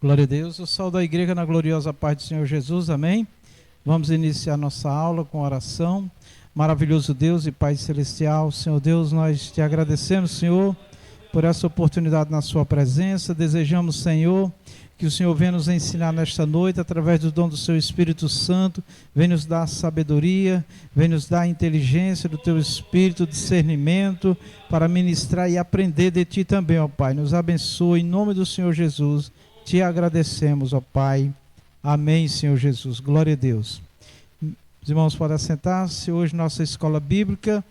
Glória a Deus. Eu saúdo a igreja na gloriosa paz do Senhor Jesus, amém? Vamos iniciar nossa aula com oração. Maravilhoso Deus e Pai Celestial, Senhor Deus, nós te agradecemos, Senhor, por essa oportunidade na sua presença. Desejamos, Senhor, que o Senhor venha nos ensinar nesta noite, através do dom do seu Espírito Santo, venha nos dar sabedoria, venha nos dar inteligência do teu Espírito, discernimento, para ministrar e aprender de ti também, ó Pai. Nos abençoe, em nome do Senhor Jesus. Te agradecemos, ó Pai. Amém, Senhor Jesus. Glória a Deus. Os irmãos podem assentar-se. Hoje nossa escola bíblica,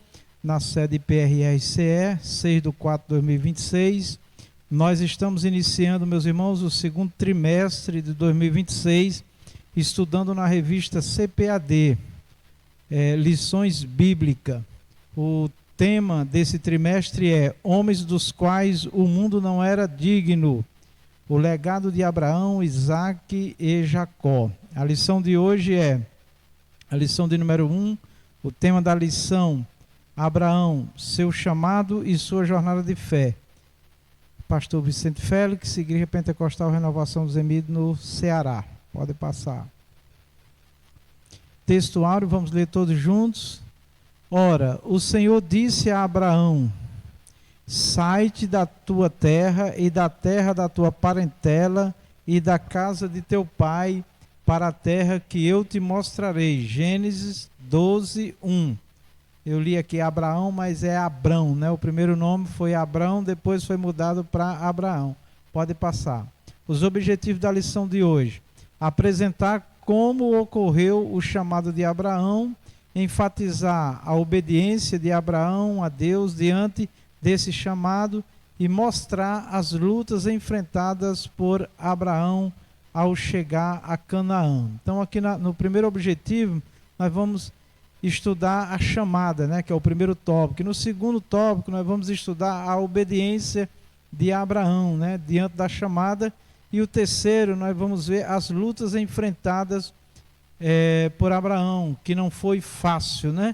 na sede PRRCE, 6/4/2026. Nós estamos iniciando, meus irmãos, o segundo trimestre de 2026, estudando na revista CPAD, Lições Bíblicas. O tema desse trimestre é Homens dos quais o mundo não era digno. O legado de Abraão, Isaque e Jacó. A lição de hoje é a lição de número 1. O tema da lição, Abraão, seu chamado e sua jornada de fé. Pastor Vicente Félix, Igreja Pentecostal Renovação dos Emidos, no Ceará. Pode passar. Textuário, vamos ler todos juntos. Ora, o Senhor disse a Abraão: sai-te da tua terra e da terra da tua parentela e da casa de teu pai para a terra que eu te mostrarei. Gênesis 12:1. Eu li aqui Abraão, mas é Abrão, né? O primeiro nome foi Abrão, depois foi mudado para Abraão. Pode passar. Os objetivos da lição de hoje: apresentar como ocorreu o chamado de Abraão, enfatizar a obediência de Abraão a Deus diante desse chamado e mostrar as lutas enfrentadas por Abraão ao chegar a Canaã. Então aqui no primeiro objetivo nós vamos estudar a chamada, né, que é o primeiro tópico. E no segundo tópico nós vamos estudar a obediência de Abraão, né, diante da chamada. E o terceiro nós vamos ver as lutas enfrentadas por Abraão, que não foi fácil, né?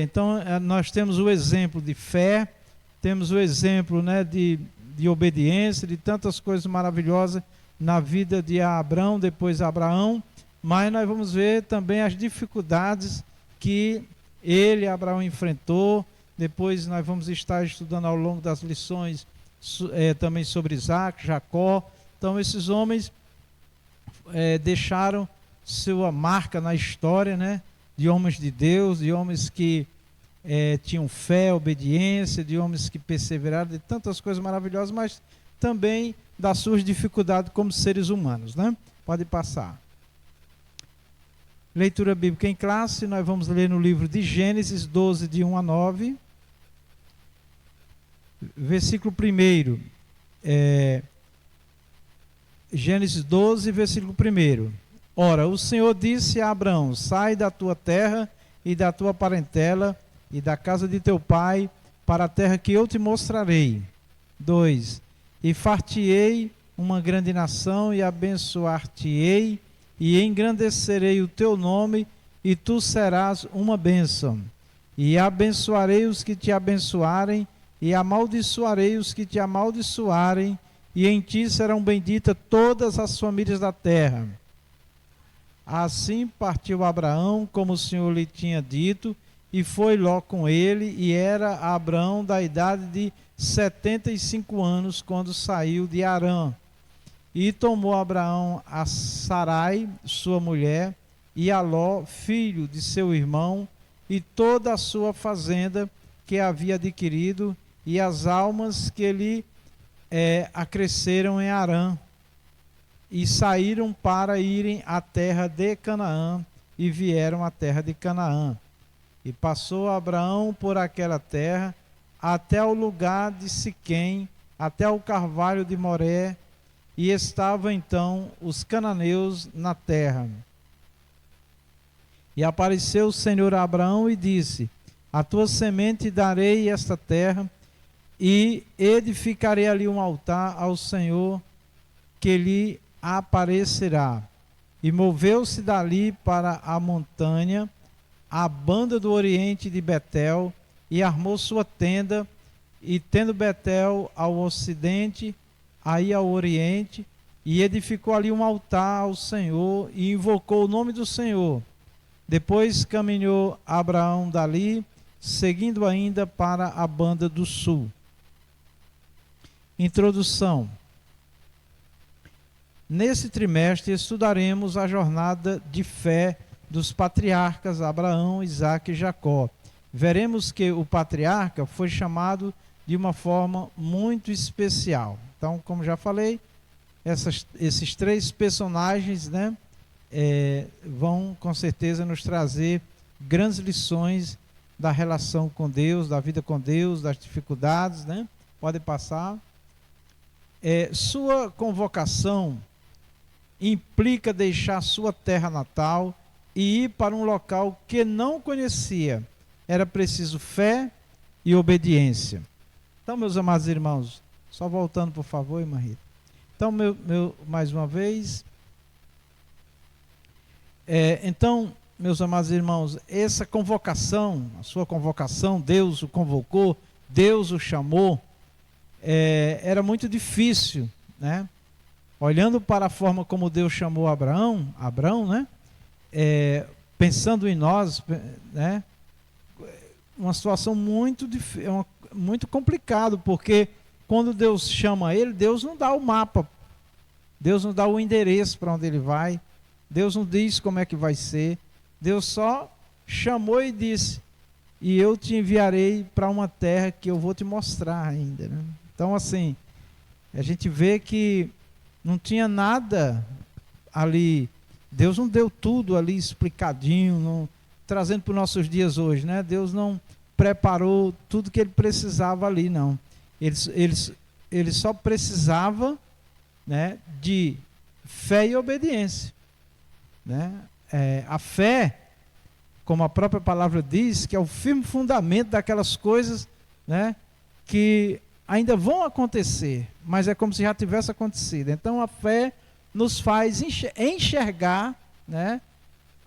Então nós temos o exemplo de fé, temos o exemplo, né, de obediência, de tantas coisas maravilhosas na vida de Abrão, depois Abraão, mas nós vamos ver também as dificuldades que Abraão enfrentou. Depois nós vamos estar estudando ao longo das lições também sobre Isaque, Jacó. Então esses homens deixaram sua marca na história, né, de homens de Deus, de homens que tinham fé, obediência, de homens que perseveraram, de tantas coisas maravilhosas, mas também das suas dificuldades como seres humanos, né? Pode passar. Leitura bíblica em classe, nós vamos ler no livro de Gênesis 12, de 1-9. Versículo 1. Gênesis 12, versículo 1. Ora, o Senhor disse a Abrão: sai da tua terra e da tua parentela e da casa de teu pai, para a terra que eu te mostrarei. 2. E far-te-ei uma grande nação, e abençoar-te-ei, e engrandecerei o teu nome, e tu serás uma bênção. E abençoarei os que te abençoarem, e amaldiçoarei os que te amaldiçoarem, e em ti serão benditas todas as famílias da terra. Assim partiu Abraão, como o Senhor lhe tinha dito, e foi Ló com ele, e era Abraão da idade de 75 anos, quando saiu de Harã. E tomou Abraão a Sarai, sua mulher, e a Ló, filho de seu irmão, e toda a sua fazenda que havia adquirido, e as almas que lhe acresceram em Harã. E saíram para irem à terra de Canaã, e vieram à terra de Canaã. E passou Abraão por aquela terra, até o lugar de Siquém, até o carvalho de Moré, e estavam então os cananeus na terra. E apareceu o Senhor a Abraão e disse: a tua semente darei esta terra, e edificarei ali um altar ao Senhor, que lhe aparecerá. E moveu-se dali para a montanha, a banda do oriente de Betel, e armou sua tenda, e tendo Betel ao ocidente, aí ao oriente, e edificou ali um altar ao Senhor e invocou o nome do Senhor. Depois caminhou Abraão dali, seguindo ainda para a banda do sul. Introdução. Nesse trimestre estudaremos a jornada de fé dos patriarcas Abraão, Isaque e Jacó. Veremos que o patriarca foi chamado de uma forma muito especial. Então, como já falei, esses três personagens, né, vão com certeza nos trazer grandes lições da relação com Deus, da vida com Deus, das dificuldades, né? Pode passar. Sua convocação implica deixar sua terra natal e ir para um local que não conhecia. Era preciso fé e obediência. Então, meus amados irmãos, só voltando, por favor, irmã Rita. Então, mais uma vez. Então, meus amados irmãos, essa convocação, a sua convocação, Deus o convocou, Deus o chamou, era muito difícil, né? Olhando para a forma como Deus chamou Abraão, né? Pensando em nós, né? Uma situação muito complicada, porque quando Deus chama ele, Deus não dá o mapa, Deus não dá o endereço para onde ele vai, Deus não diz como é que vai ser, Deus só chamou e disse, e eu te enviarei para uma terra que eu vou te mostrar ainda, né? Então, assim, a gente vê que não tinha nada ali, Deus não deu tudo ali explicadinho, trazendo para os nossos dias hoje, né? Deus não preparou tudo que ele precisava ali, não. Ele só precisava, né, de fé e obediência, né? A fé, como a própria palavra diz, que é o firme fundamento daquelas coisas, né, que ainda vão acontecer, mas é como se já tivesse acontecido. Então a fé nos faz enxergar, né,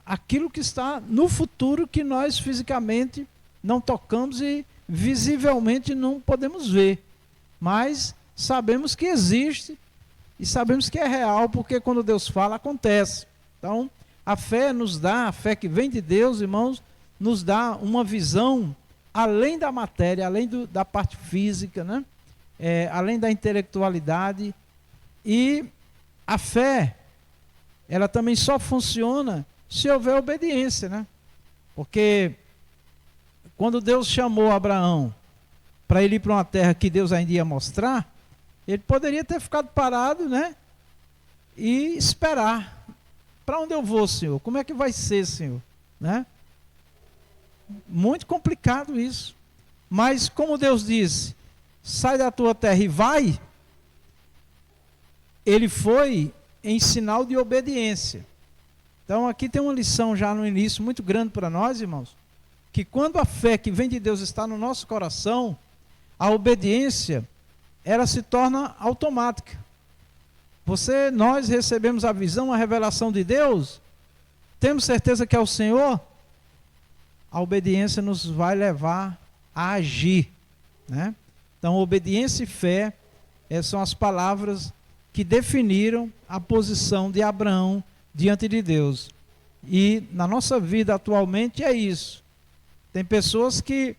aquilo que está no futuro que nós fisicamente não tocamos e visivelmente não podemos ver, mas sabemos que existe e sabemos que é real, porque quando Deus fala, acontece. Então a fé nos dá, a fé que vem de Deus, irmãos, nos dá uma visão além da matéria, além da parte física, né? Além da intelectualidade. E a fé, ela também só funciona se houver obediência, né? Porque quando Deus chamou Abraão para ele ir para uma terra que Deus ainda ia mostrar, ele poderia ter ficado parado, né? E esperar. Para onde eu vou, Senhor? Como é que vai ser, Senhor? Né? Muito complicado isso. Mas como Deus disse, sai da tua terra e vai, ele foi em sinal de obediência. Então aqui tem uma lição já no início muito grande para nós, irmãos, que quando a fé que vem de Deus está no nosso coração, a obediência, ela se torna automática. Nós recebemos a visão, a revelação de Deus, temos certeza que é o Senhor, a obediência nos vai levar a agir, né? Então, obediência e fé são as palavras que definiram a posição de Abraão diante de Deus. E na nossa vida atualmente é isso. Tem pessoas que,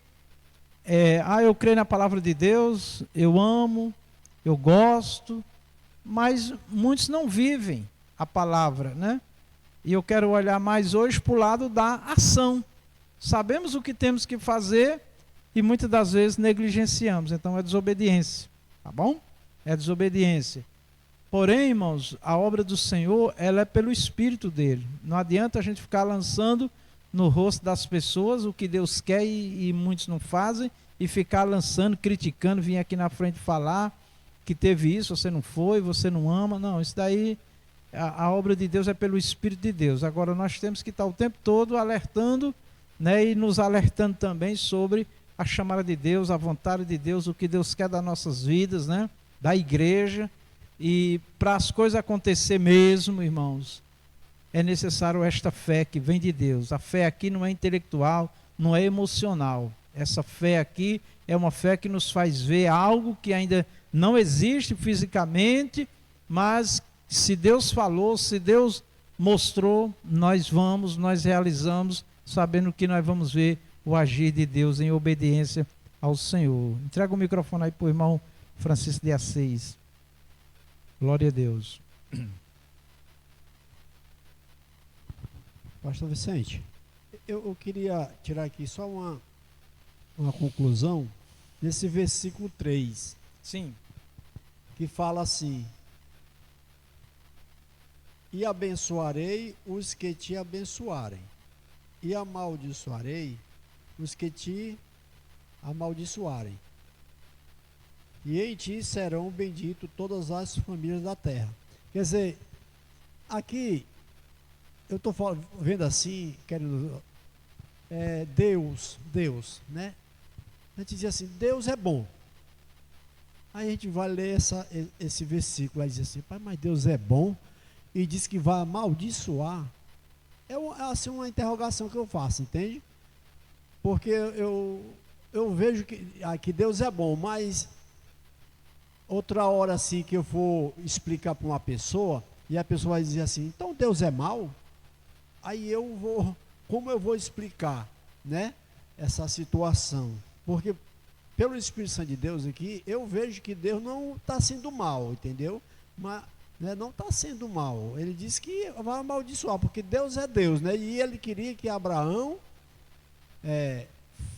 eu creio na palavra de Deus, eu amo, eu gosto, mas muitos não vivem a palavra, né? E eu quero olhar mais hoje para o lado da ação. Sabemos o que temos que fazer e muitas das vezes negligenciamos. Então é desobediência, tá bom? É desobediência. Porém, irmãos, a obra do Senhor, ela é pelo Espírito dele. Não adianta a gente ficar lançando no rosto das pessoas o que Deus quer e muitos não fazem, e ficar lançando, criticando, vir aqui na frente falar que teve isso, você não foi, você não ama. Não, isso daí, a obra de Deus é pelo Espírito de Deus. Agora nós temos que estar o tempo todo alertando, né, e nos alertando também sobre a chamada de Deus, a vontade de Deus, o que Deus quer das nossas vidas, né, da igreja. E para as coisas acontecer mesmo, irmãos, é necessário esta fé que vem de Deus. A fé aqui não é intelectual, não é emocional. Essa fé aqui é uma fé que nos faz ver algo que ainda não existe fisicamente, mas Se Deus falou, se Deus mostrou, nós vamos, nós realizamos, sabendo que nós vamos ver o agir de Deus em obediência ao Senhor. Entrega o microfone aí para o irmão Francisco de Assis. Glória a Deus. Pastor Vicente, eu queria tirar aqui só uma conclusão nesse versículo 3. Sim. Que fala assim: e abençoarei os que te abençoarem, e amaldiçoarei os que te amaldiçoarem. E em ti serão benditas todas as famílias da terra. Quer dizer, aqui eu estou vendo assim, querendo Deus, né? A gente diz assim, Deus é bom. Aí a gente vai ler esse versículo, aí diz assim, pai, mas Deus é bom, e diz que vai amaldiçoar. É assim uma interrogação que eu faço, entende? Porque eu vejo que Deus é bom, mas outra hora assim que eu for explicar para uma pessoa, e a pessoa vai dizer assim, então Deus é mau? Aí como eu vou explicar, né, essa situação? Porque pelo Espírito Santo de Deus aqui, eu vejo que Deus não está sendo mal, entendeu? Mas né, não está sendo mal. Ele disse que vai amaldiçoar, porque Deus é Deus, né? E ele queria que Abraão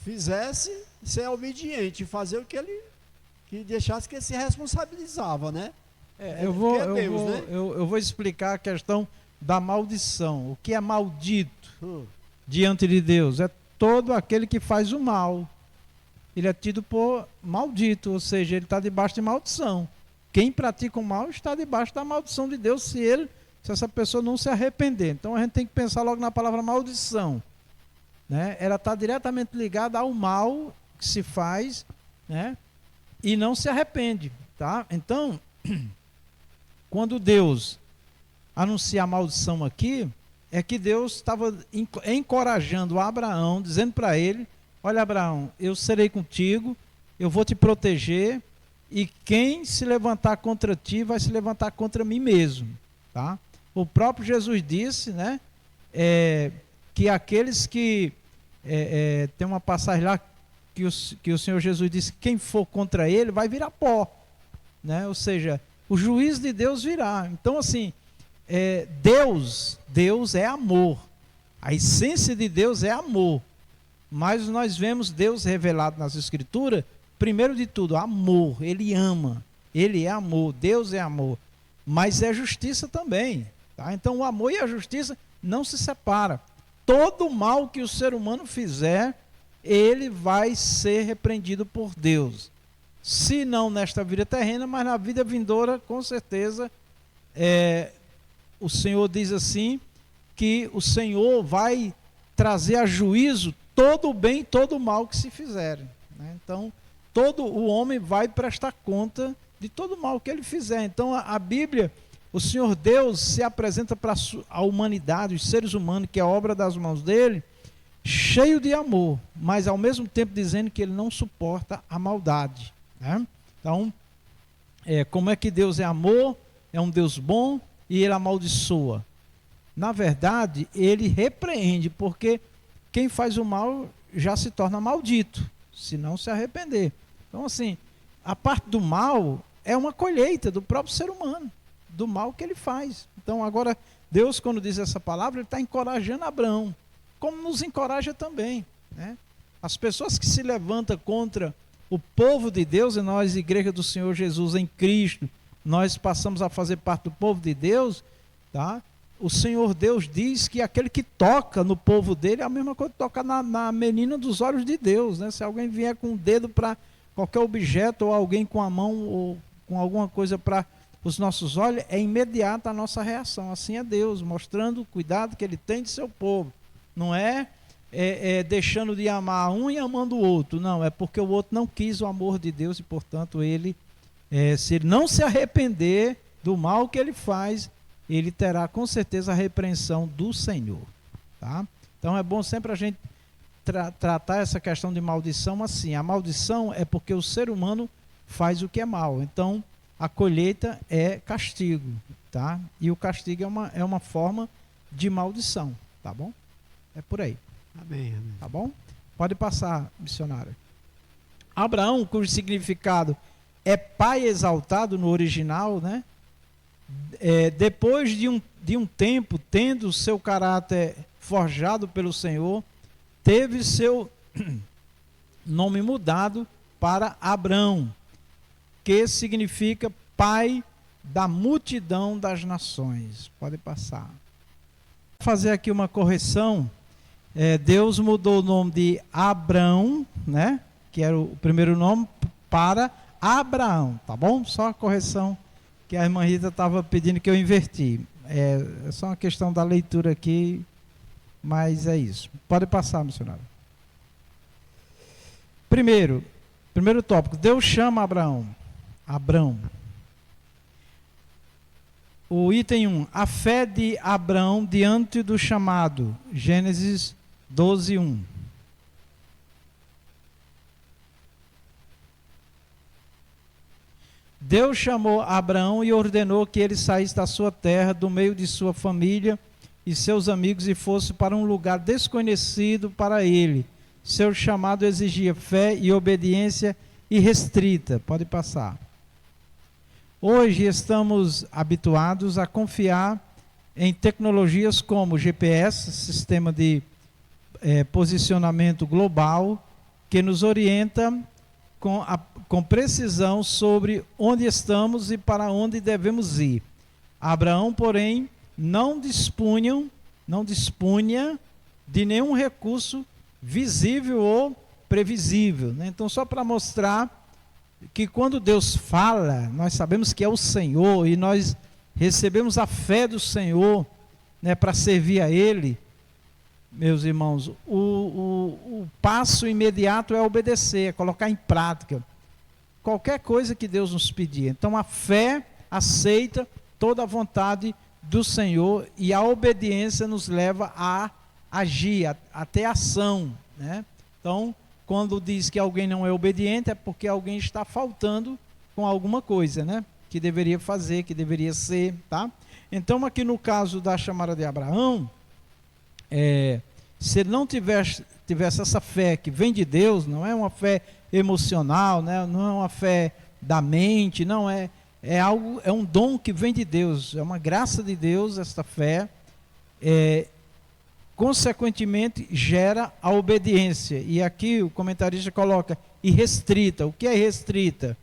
fizesse ser obediente, fazer o que ele que deixasse que ele se responsabilizava, né? Eu vou explicar a questão da maldição. O que é maldito diante de Deus? É todo aquele que faz o mal. Ele é tido por maldito, ou seja, ele está debaixo de maldição. Quem pratica o mal está debaixo da maldição de Deus se essa pessoa não se arrepender. Então a gente tem que pensar logo na palavra maldição, né? Ela está diretamente ligada ao mal que se faz, né? E não se arrepende, tá? Então, quando Deus anuncia a maldição aqui, é que Deus estava encorajando Abraão, dizendo para ele, olha Abraão, eu serei contigo, eu vou te proteger, e quem se levantar contra ti vai se levantar contra mim mesmo, tá? O próprio Jesus disse, né, que aqueles que tem uma passagem lá que o Senhor Jesus disse que quem for contra ele vai virar pó, né? Ou seja, o juízo de Deus virá. Então assim, Deus é amor, a essência de Deus é amor, mas nós vemos Deus revelado nas Escrituras. Primeiro de tudo, amor, ele ama, ele é amor, Deus é amor, mas é justiça também, tá? Então o amor e a justiça não se separam. Todo mal que o ser humano fizer, ele vai ser repreendido por Deus. Se não nesta vida terrena, mas na vida vindoura, com certeza, o Senhor diz assim, que o Senhor vai trazer a juízo todo o bem e todo o mal que se fizerem, né? Então, todo o homem vai prestar conta de todo o mal que ele fizer. Então a Bíblia, o Senhor Deus se apresenta para a humanidade, os seres humanos, que é a obra das mãos dele, cheio de amor, mas ao mesmo tempo dizendo que ele não suporta a maldade, né? Então, como é que Deus é amor, é um Deus bom e ele amaldiçoa? Na verdade, ele repreende, porque quem faz o mal já se torna maldito, se não se arrepender. Então assim, a parte do mal é uma colheita do próprio ser humano, do mal que ele faz. Então agora, Deus quando diz essa palavra, ele está encorajando Abraão, como nos encoraja também, né? As pessoas que se levantam contra o povo de Deus, e nós, Igreja do Senhor Jesus em Cristo, nós passamos a fazer parte do povo de Deus, tá? O Senhor Deus diz que aquele que toca no povo dele é a mesma coisa que tocar na menina dos olhos de Deus, né? Se alguém vier com o dedo para qualquer objeto, ou alguém com a mão, ou com alguma coisa para os nossos olhos, é imediata a nossa reação. Assim é Deus, mostrando o cuidado que ele tem de seu povo. Não é deixando de amar um e amando o outro, não, é porque o outro não quis o amor de Deus, e portanto ele, se ele não se arrepender do mal que ele faz, ele terá com certeza a repreensão do Senhor, tá? Então é bom sempre a gente tratar essa questão de maldição assim. A maldição é porque o ser humano faz o que é mal, então a colheita é castigo. tá? E o castigo é uma forma de maldição, tá bom? É por aí. Amém, amém. Tá bom? Pode passar, missionário. Abraão, cujo significado é pai exaltado no original, né? Depois de um tempo, tendo seu caráter forjado pelo Senhor, teve seu nome mudado para Abrão, que significa pai da multidão das nações. Pode passar. Vou fazer aqui uma correção. Deus mudou o nome de Abrão, né? Que era o primeiro nome, para Abraão, tá bom? Só a correção que a irmã Rita estava pedindo que eu inverti. É só uma questão da leitura aqui, mas é isso. Pode passar, missionário. Primeiro tópico, Deus chama Abraão. O item 1, a fé de Abraão diante do chamado, Gênesis 12, 1. Deus chamou Abraão e ordenou que ele saísse da sua terra, do meio de sua família e seus amigos, e fosse para um lugar desconhecido para ele. Seu chamado exigia fé e obediência irrestrita. Pode passar. Hoje estamos habituados a confiar em tecnologias como GPS, sistema de posicionamento global, que nos orienta com precisão sobre onde estamos e para onde devemos ir. Abraão, porém, não dispunha de nenhum recurso visível ou previsível, né? Então, só para mostrar que quando Deus fala, nós sabemos que é o Senhor e nós recebemos a fé do Senhor, né, para servir a Ele. Meus irmãos, o passo imediato é obedecer, é colocar em prática qualquer coisa que Deus nos pedir. Então a fé aceita toda a vontade do Senhor e a obediência nos leva a agir, a ter ação, né? Então, quando diz que alguém não é obediente, é porque alguém está faltando com alguma coisa, né? Que deveria fazer, que deveria ser, tá? Então, aqui no caso da chamada de Abraão, se ele não tivesse essa fé que vem de Deus, não é uma fé emocional, né? Não é uma fé da mente, não é algo, é um dom que vem de Deus, é uma graça de Deus esta fé, consequentemente gera a obediência. E aqui o comentarista coloca irrestrita. O que é irrestrita?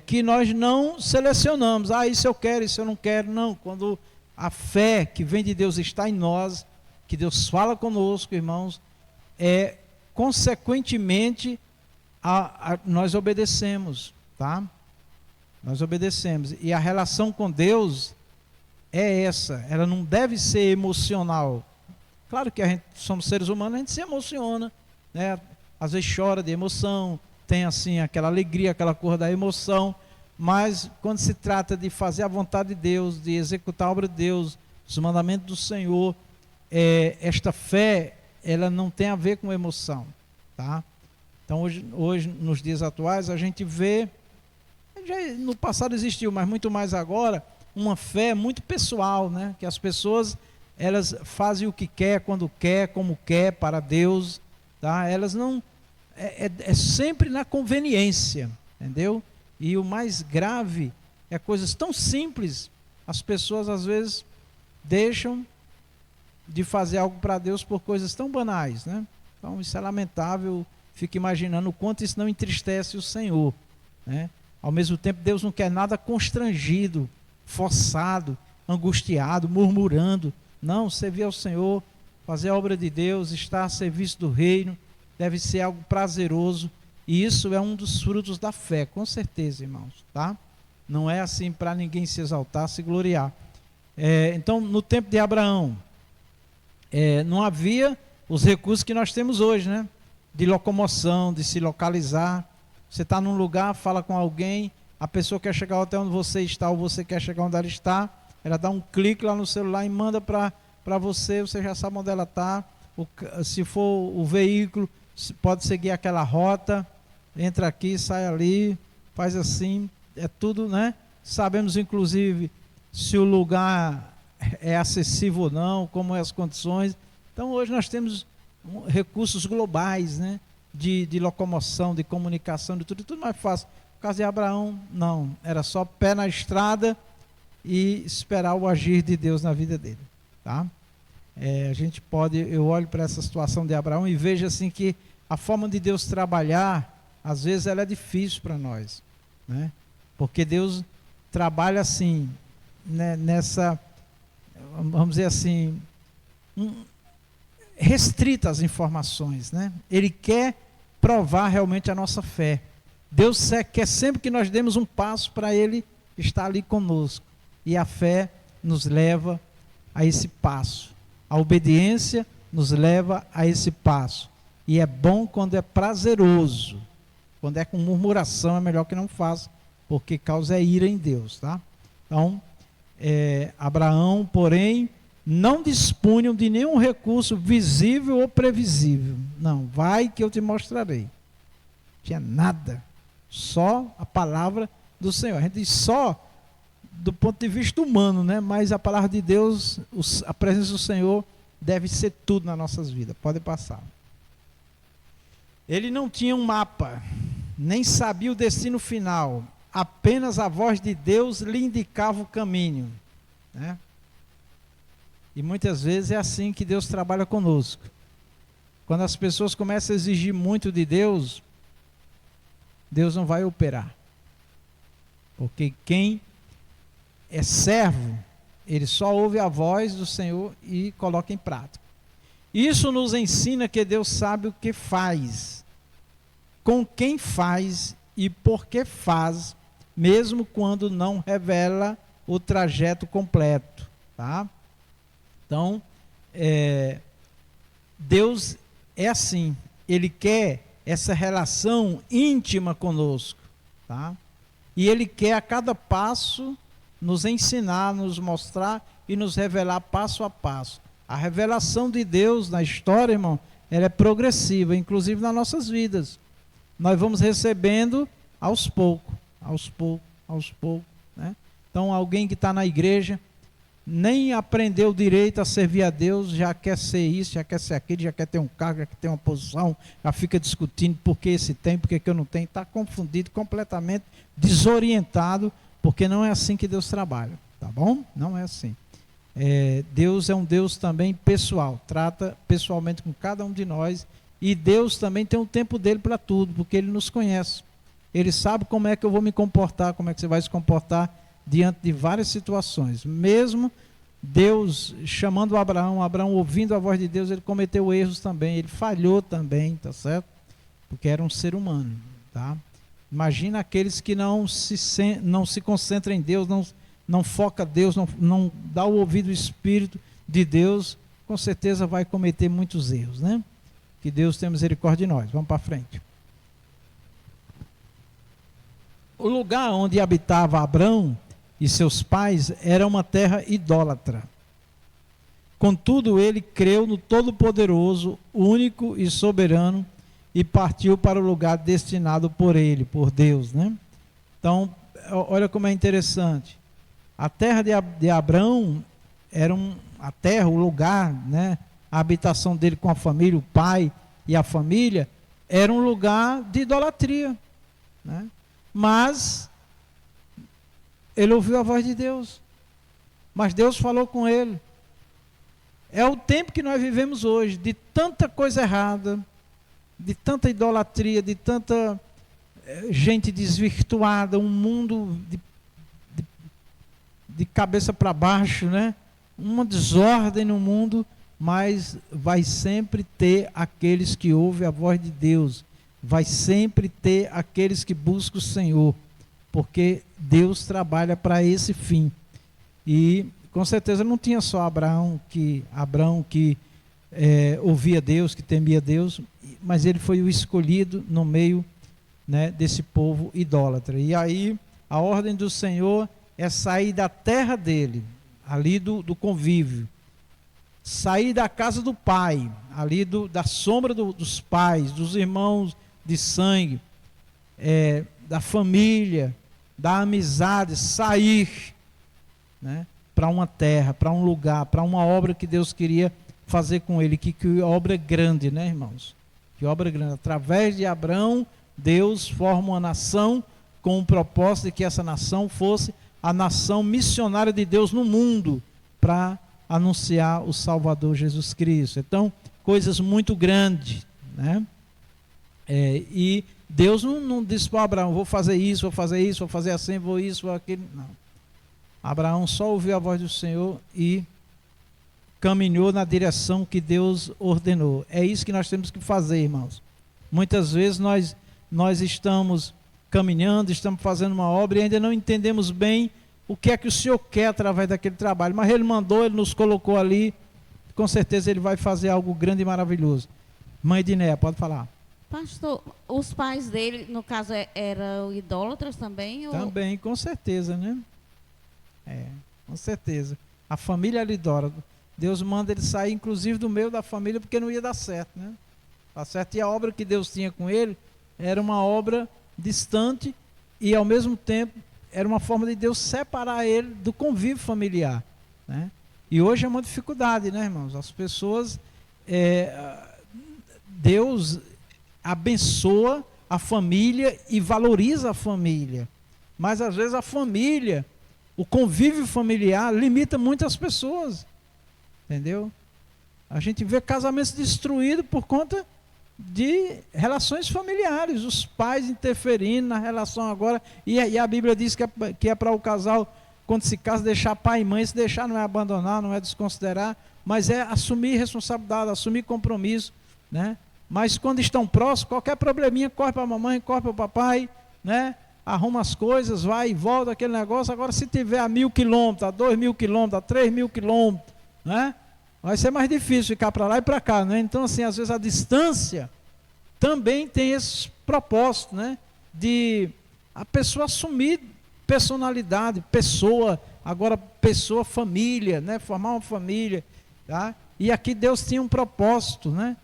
Que nós não selecionamos, isso eu quero, isso eu não quero. Não, quando a fé que vem de Deus está em nós, que Deus fala conosco, irmãos, consequentemente nós obedecemos, tá? Nós obedecemos. E a relação com Deus é essa, ela não deve ser emocional. Claro que a gente somos seres humanos, a gente se emociona, né? Às vezes chora de emoção, tem assim aquela alegria, aquela cor da emoção, mas quando se trata de fazer a vontade de Deus, de executar a obra de Deus, os mandamentos do Senhor, esta fé, ela não tem a ver com emoção, tá? Então hoje nos dias atuais a gente vê, já no passado existiu, mas muito mais agora, uma fé muito pessoal, né? Que as pessoas, elas fazem o que quer, quando quer, como quer, para Deus, tá? Elas não, é sempre na conveniência, entendeu? E o mais grave é coisas tão simples, as pessoas às vezes deixam de fazer algo para Deus por coisas tão banais, né? Então isso é lamentável, fico imaginando o quanto isso não entristece o Senhor, né? Ao mesmo tempo Deus não quer nada constrangido, forçado, angustiado, murmurando. Não, servir ao Senhor, fazer a obra de Deus, estar a serviço do reino, deve ser algo prazeroso, e isso é um dos frutos da fé, com certeza, irmãos, tá? Não é assim para ninguém se exaltar, se gloriar. Então, no tempo de Abraão, não havia os recursos que nós temos hoje, né? De locomoção, de se localizar. Você está num lugar, fala com alguém, a pessoa quer chegar até onde você está, ou você quer chegar onde ela está, ela dá um clique lá no celular e manda para você, você já sabe onde ela está. Se for o veículo, pode seguir aquela rota, entra aqui, sai ali, faz assim, é tudo, né? Sabemos inclusive se o lugar é acessível ou não, como é as condições. Então hoje nós temos recursos globais, né? De locomoção, de comunicação, de tudo mais fácil. No caso de Abraão, não, era só pé na estrada e esperar o agir de Deus na vida dele, tá? A gente pode, eu olho para essa situação de Abraão e vejo assim que a forma de Deus trabalhar, às vezes ela é difícil para nós, né? Porque Deus trabalha assim, né, nessa, vamos dizer assim, restrita as informações, né? Ele quer provar realmente a nossa fé. Deus quer sempre que nós demos um passo para Ele estar ali conosco. E a fé nos leva a esse passo. A obediência nos leva a esse passo. E é bom quando é prazeroso. Quando é com murmuração é melhor que não faça, porque causa ira em Deus, tá? Então, Abraão, porém, não dispunham de nenhum recurso visível ou previsível. Não, vai que eu te mostrarei. Não tinha nada. Só a palavra do Senhor. A gente diz só do ponto de vista humano, né? Mas a palavra de Deus, a presença do Senhor deve ser tudo nas nossas vidas. Pode passar. Ele não tinha um mapa, nem sabia o destino final. Apenas a voz de Deus lhe indicava o caminho, né? E muitas vezes é assim que Deus trabalha conosco. Quando as pessoas começam a exigir muito de Deus, Deus não vai operar. Porque quem é servo, ele só ouve a voz do Senhor e coloca em prática. Isso nos ensina que Deus sabe o que faz, com quem faz e por que faz, mesmo quando não revela o trajeto completo, tá? Então, Deus é assim, Ele quer essa relação íntima conosco, tá? E Ele quer a cada passo nos ensinar, nos mostrar e nos revelar passo a passo. A revelação de Deus na história, irmão, ela é progressiva, inclusive nas nossas vidas. Nós vamos recebendo aos poucos, né? Então, alguém que está na igreja, nem aprendeu direito a servir a Deus, já quer ser isso, já quer ser aquilo, já quer ter um cargo, já quer ter uma posição, já fica discutindo por que esse tem, por que eu não tenho, está confundido, completamente desorientado, porque não é assim que Deus trabalha, tá bom? Não é assim. Deus é um Deus também pessoal, trata pessoalmente com cada um de nós, e Deus também tem um tempo dele para tudo, porque Ele nos conhece. Ele sabe como é que eu vou me comportar, como é que você vai se comportar diante de várias situações. Mesmo Deus chamando Abraão ouvindo a voz de Deus, ele cometeu erros também, ele falhou também, tá certo? Porque era um ser humano, tá? Imagina aqueles que não se concentram em Deus, não foca Deus, não dá o ouvido ao Espírito de Deus, com certeza vai cometer muitos erros, né? Que Deus tenha misericórdia de nós. Vamos para frente. O lugar onde habitava Abrão e seus pais era uma terra idólatra. Contudo, ele creu no Todo-Poderoso, único e soberano, e partiu para o lugar destinado por ele, por Deus, né? Então, olha como é interessante. A terra de Abrão era a terra, o lugar, né? A habitação dele com a família, o pai e a família, era um lugar de idolatria, né? Mas ele ouviu a voz de Deus, mas Deus falou com ele. É o tempo que nós vivemos hoje, de tanta coisa errada, de tanta idolatria, de tanta gente desvirtuada, um mundo de cabeça para baixo, né? Uma desordem no mundo, mas vai sempre ter aqueles que ouvem a voz de Deus, vai sempre ter aqueles que buscam o Senhor, porque Deus trabalha para esse fim. E com certeza não tinha só Abraão que ouvia Deus, que temia Deus, mas ele foi o escolhido no meio, né, desse povo idólatra. E aí a ordem do Senhor é sair da terra dele, ali do convívio, sair da casa do pai, ali da sombra dos pais, dos irmãos de sangue, da família, da amizade, sair, né? Para uma terra, para um lugar, para uma obra que Deus queria fazer com ele. Que obra grande, né, irmãos? Que obra grande. Através de Abraão, Deus forma uma nação com o propósito de que essa nação fosse a nação missionária de Deus no mundo, para anunciar o Salvador Jesus Cristo. Então, coisas muito grandes, né? E Deus não disse para Abraão, vou fazer isso, vou fazer isso, vou fazer assim, vou isso, vou aquilo. Não. Abraão só ouviu a voz do Senhor e caminhou na direção que Deus ordenou. É isso que nós temos que fazer, irmãos. Muitas vezes nós estamos caminhando, estamos fazendo uma obra e ainda não entendemos bem o que é que o Senhor quer através daquele trabalho. Mas Ele mandou, Ele nos colocou ali, com certeza Ele vai fazer algo grande e maravilhoso. Mãe Dinéia, pode falar. Pastor, os pais dele, no caso, eram idólatras também? Também, com certeza, né? Com certeza. A família era idólatra. Deus manda ele sair, inclusive, do meio da família, porque não ia dar certo, né? Tá certo? E a obra que Deus tinha com ele era uma obra distante e, ao mesmo tempo, era uma forma de Deus separar ele do convívio familiar, né? E hoje é uma dificuldade, né, irmãos? As pessoas... Deus abençoa a família e valoriza a família. Mas, às vezes, a família, o convívio familiar, limita muitas pessoas. Entendeu? A gente vê casamentos destruídos por conta de relações familiares, os pais interferindo na relação agora, e a Bíblia diz que é para o casal, quando se casa, deixar pai e mãe. Se deixar não é abandonar, não é desconsiderar, mas é assumir responsabilidade, assumir compromisso, né? Mas quando estão próximos, qualquer probleminha, corre para a mamãe, corre para o papai, né? Arruma as coisas, vai e volta aquele negócio. Agora, se tiver a 1.000 quilômetros, a 2.000 quilômetros, a 3.000 quilômetros, né? Vai ser mais difícil ficar para lá e para cá, né? Então, assim, às vezes a distância também tem esse propósito, né? De a pessoa assumir personalidade, agora pessoa, família, né? Formar uma família, tá? E aqui Deus tinha um propósito, né?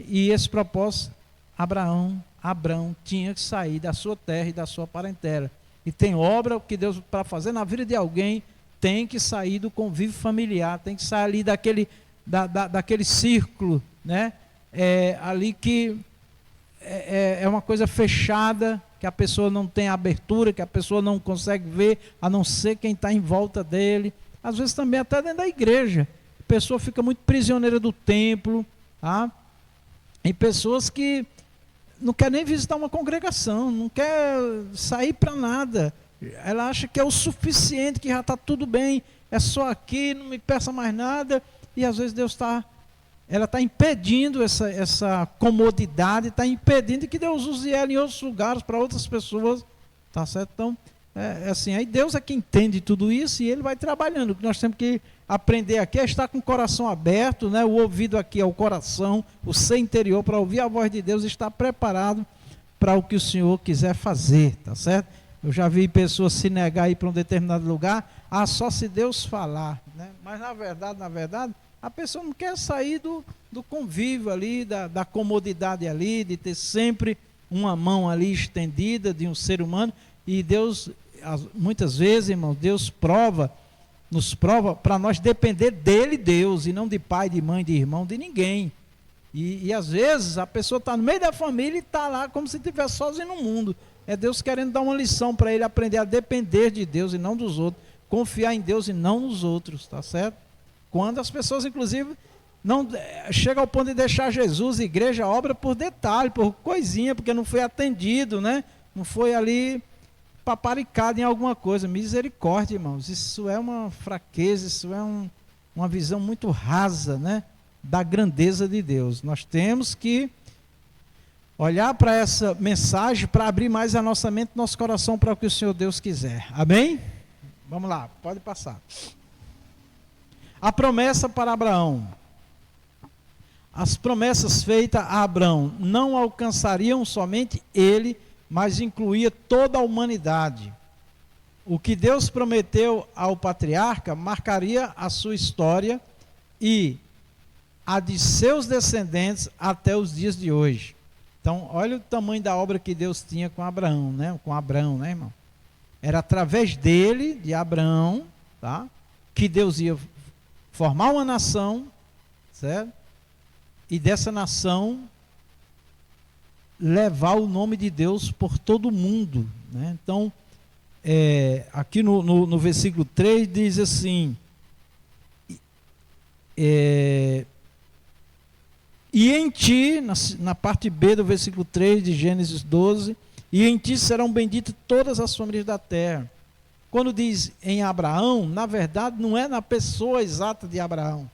E esse propósito, Abraão tinha que sair da sua terra e da sua parentela. E tem obra que Deus, para fazer na vida de alguém, tem que sair do convívio familiar, tem que sair ali daquele círculo, né? Ali que é uma coisa fechada, que a pessoa não tem abertura, que a pessoa não consegue ver, a não ser quem está em volta dele. Às vezes também até dentro da igreja. A pessoa fica muito prisioneira do templo, tá? E pessoas que não quer nem visitar uma congregação, não quer sair para nada. Ela acha que é o suficiente, que já está tudo bem, é só aqui, não me peça mais nada. E às vezes Deus ela está impedindo essa comodidade, está impedindo que Deus use ela em outros lugares, para outras pessoas, tá certo? Então, assim, aí Deus é quem entende tudo isso e Ele vai trabalhando. O que nós temos que aprender aqui é estar com o coração aberto, né? O ouvido aqui é o coração, o ser interior, para ouvir a voz de Deus e estar preparado para o que o Senhor quiser fazer, tá certo? Eu já vi pessoas se negar a ir para um determinado lugar, só se Deus falar, né? Mas na verdade, a pessoa não quer sair do convívio ali, da comodidade ali, de ter sempre uma mão ali estendida de um ser humano. E Deus, muitas vezes, irmão, Deus nos prova para nós depender dele, Deus, e não de pai, de mãe, de irmão, de ninguém. E às vezes a pessoa está no meio da família e está lá como se estivesse sozinho no mundo. É Deus querendo dar uma lição para ele aprender a depender de Deus e não dos outros, confiar em Deus e não nos outros, tá certo? Quando as pessoas, inclusive, não chegam ao ponto de deixar Jesus, igreja, obra por detalhe, por coisinha, porque não foi atendido, né? Não foi ali paparicado em alguma coisa. Misericórdia, irmãos, isso é uma fraqueza, isso é uma visão muito rasa, né? Da grandeza de Deus. Nós temos que olhar para essa mensagem para abrir mais a nossa mente, nosso coração para o que o Senhor Deus quiser. Amém? Vamos lá, pode passar. A promessa para Abraão. As promessas feitas a Abraão não alcançariam somente ele, mas incluía toda a humanidade. O que Deus prometeu ao patriarca marcaria a sua história e a de seus descendentes até os dias de hoje. Então, olha o tamanho da obra que Deus tinha com Abraão, né? Com Abraão, né, irmão? Era através dele, de Abraão, tá? Que Deus ia formar uma nação, certo? E dessa nação levar o nome de Deus por todo o mundo, né? Então, aqui no versículo 3 diz assim, e em ti, na parte B do versículo 3 de Gênesis 12, e em ti serão benditas todas as famílias da terra. Quando diz em Abraão, na verdade não é na pessoa exata de Abraão.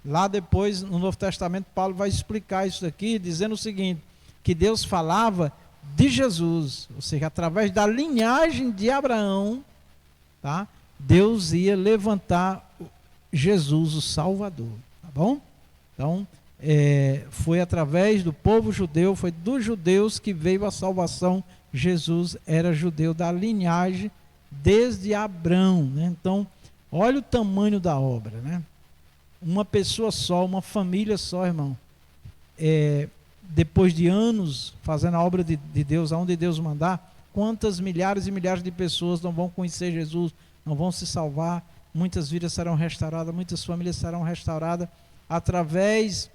Lá depois, no Novo Testamento, Paulo vai explicar isso aqui, dizendo o seguinte, que Deus falava de Jesus, ou seja, através da linhagem de Abraão, tá? Deus ia levantar Jesus, o Salvador, tá bom? Então, foi através do povo judeu, foi dos judeus que veio a salvação. Jesus era judeu da linhagem desde Abrão, né? Então, olha o tamanho da obra, né? Uma pessoa só, uma família só, irmão, depois de anos fazendo a obra de Deus, aonde Deus mandar, quantas milhares e milhares de pessoas não vão conhecer Jesus, não vão se salvar, muitas vidas serão restauradas, muitas famílias serão restauradas através,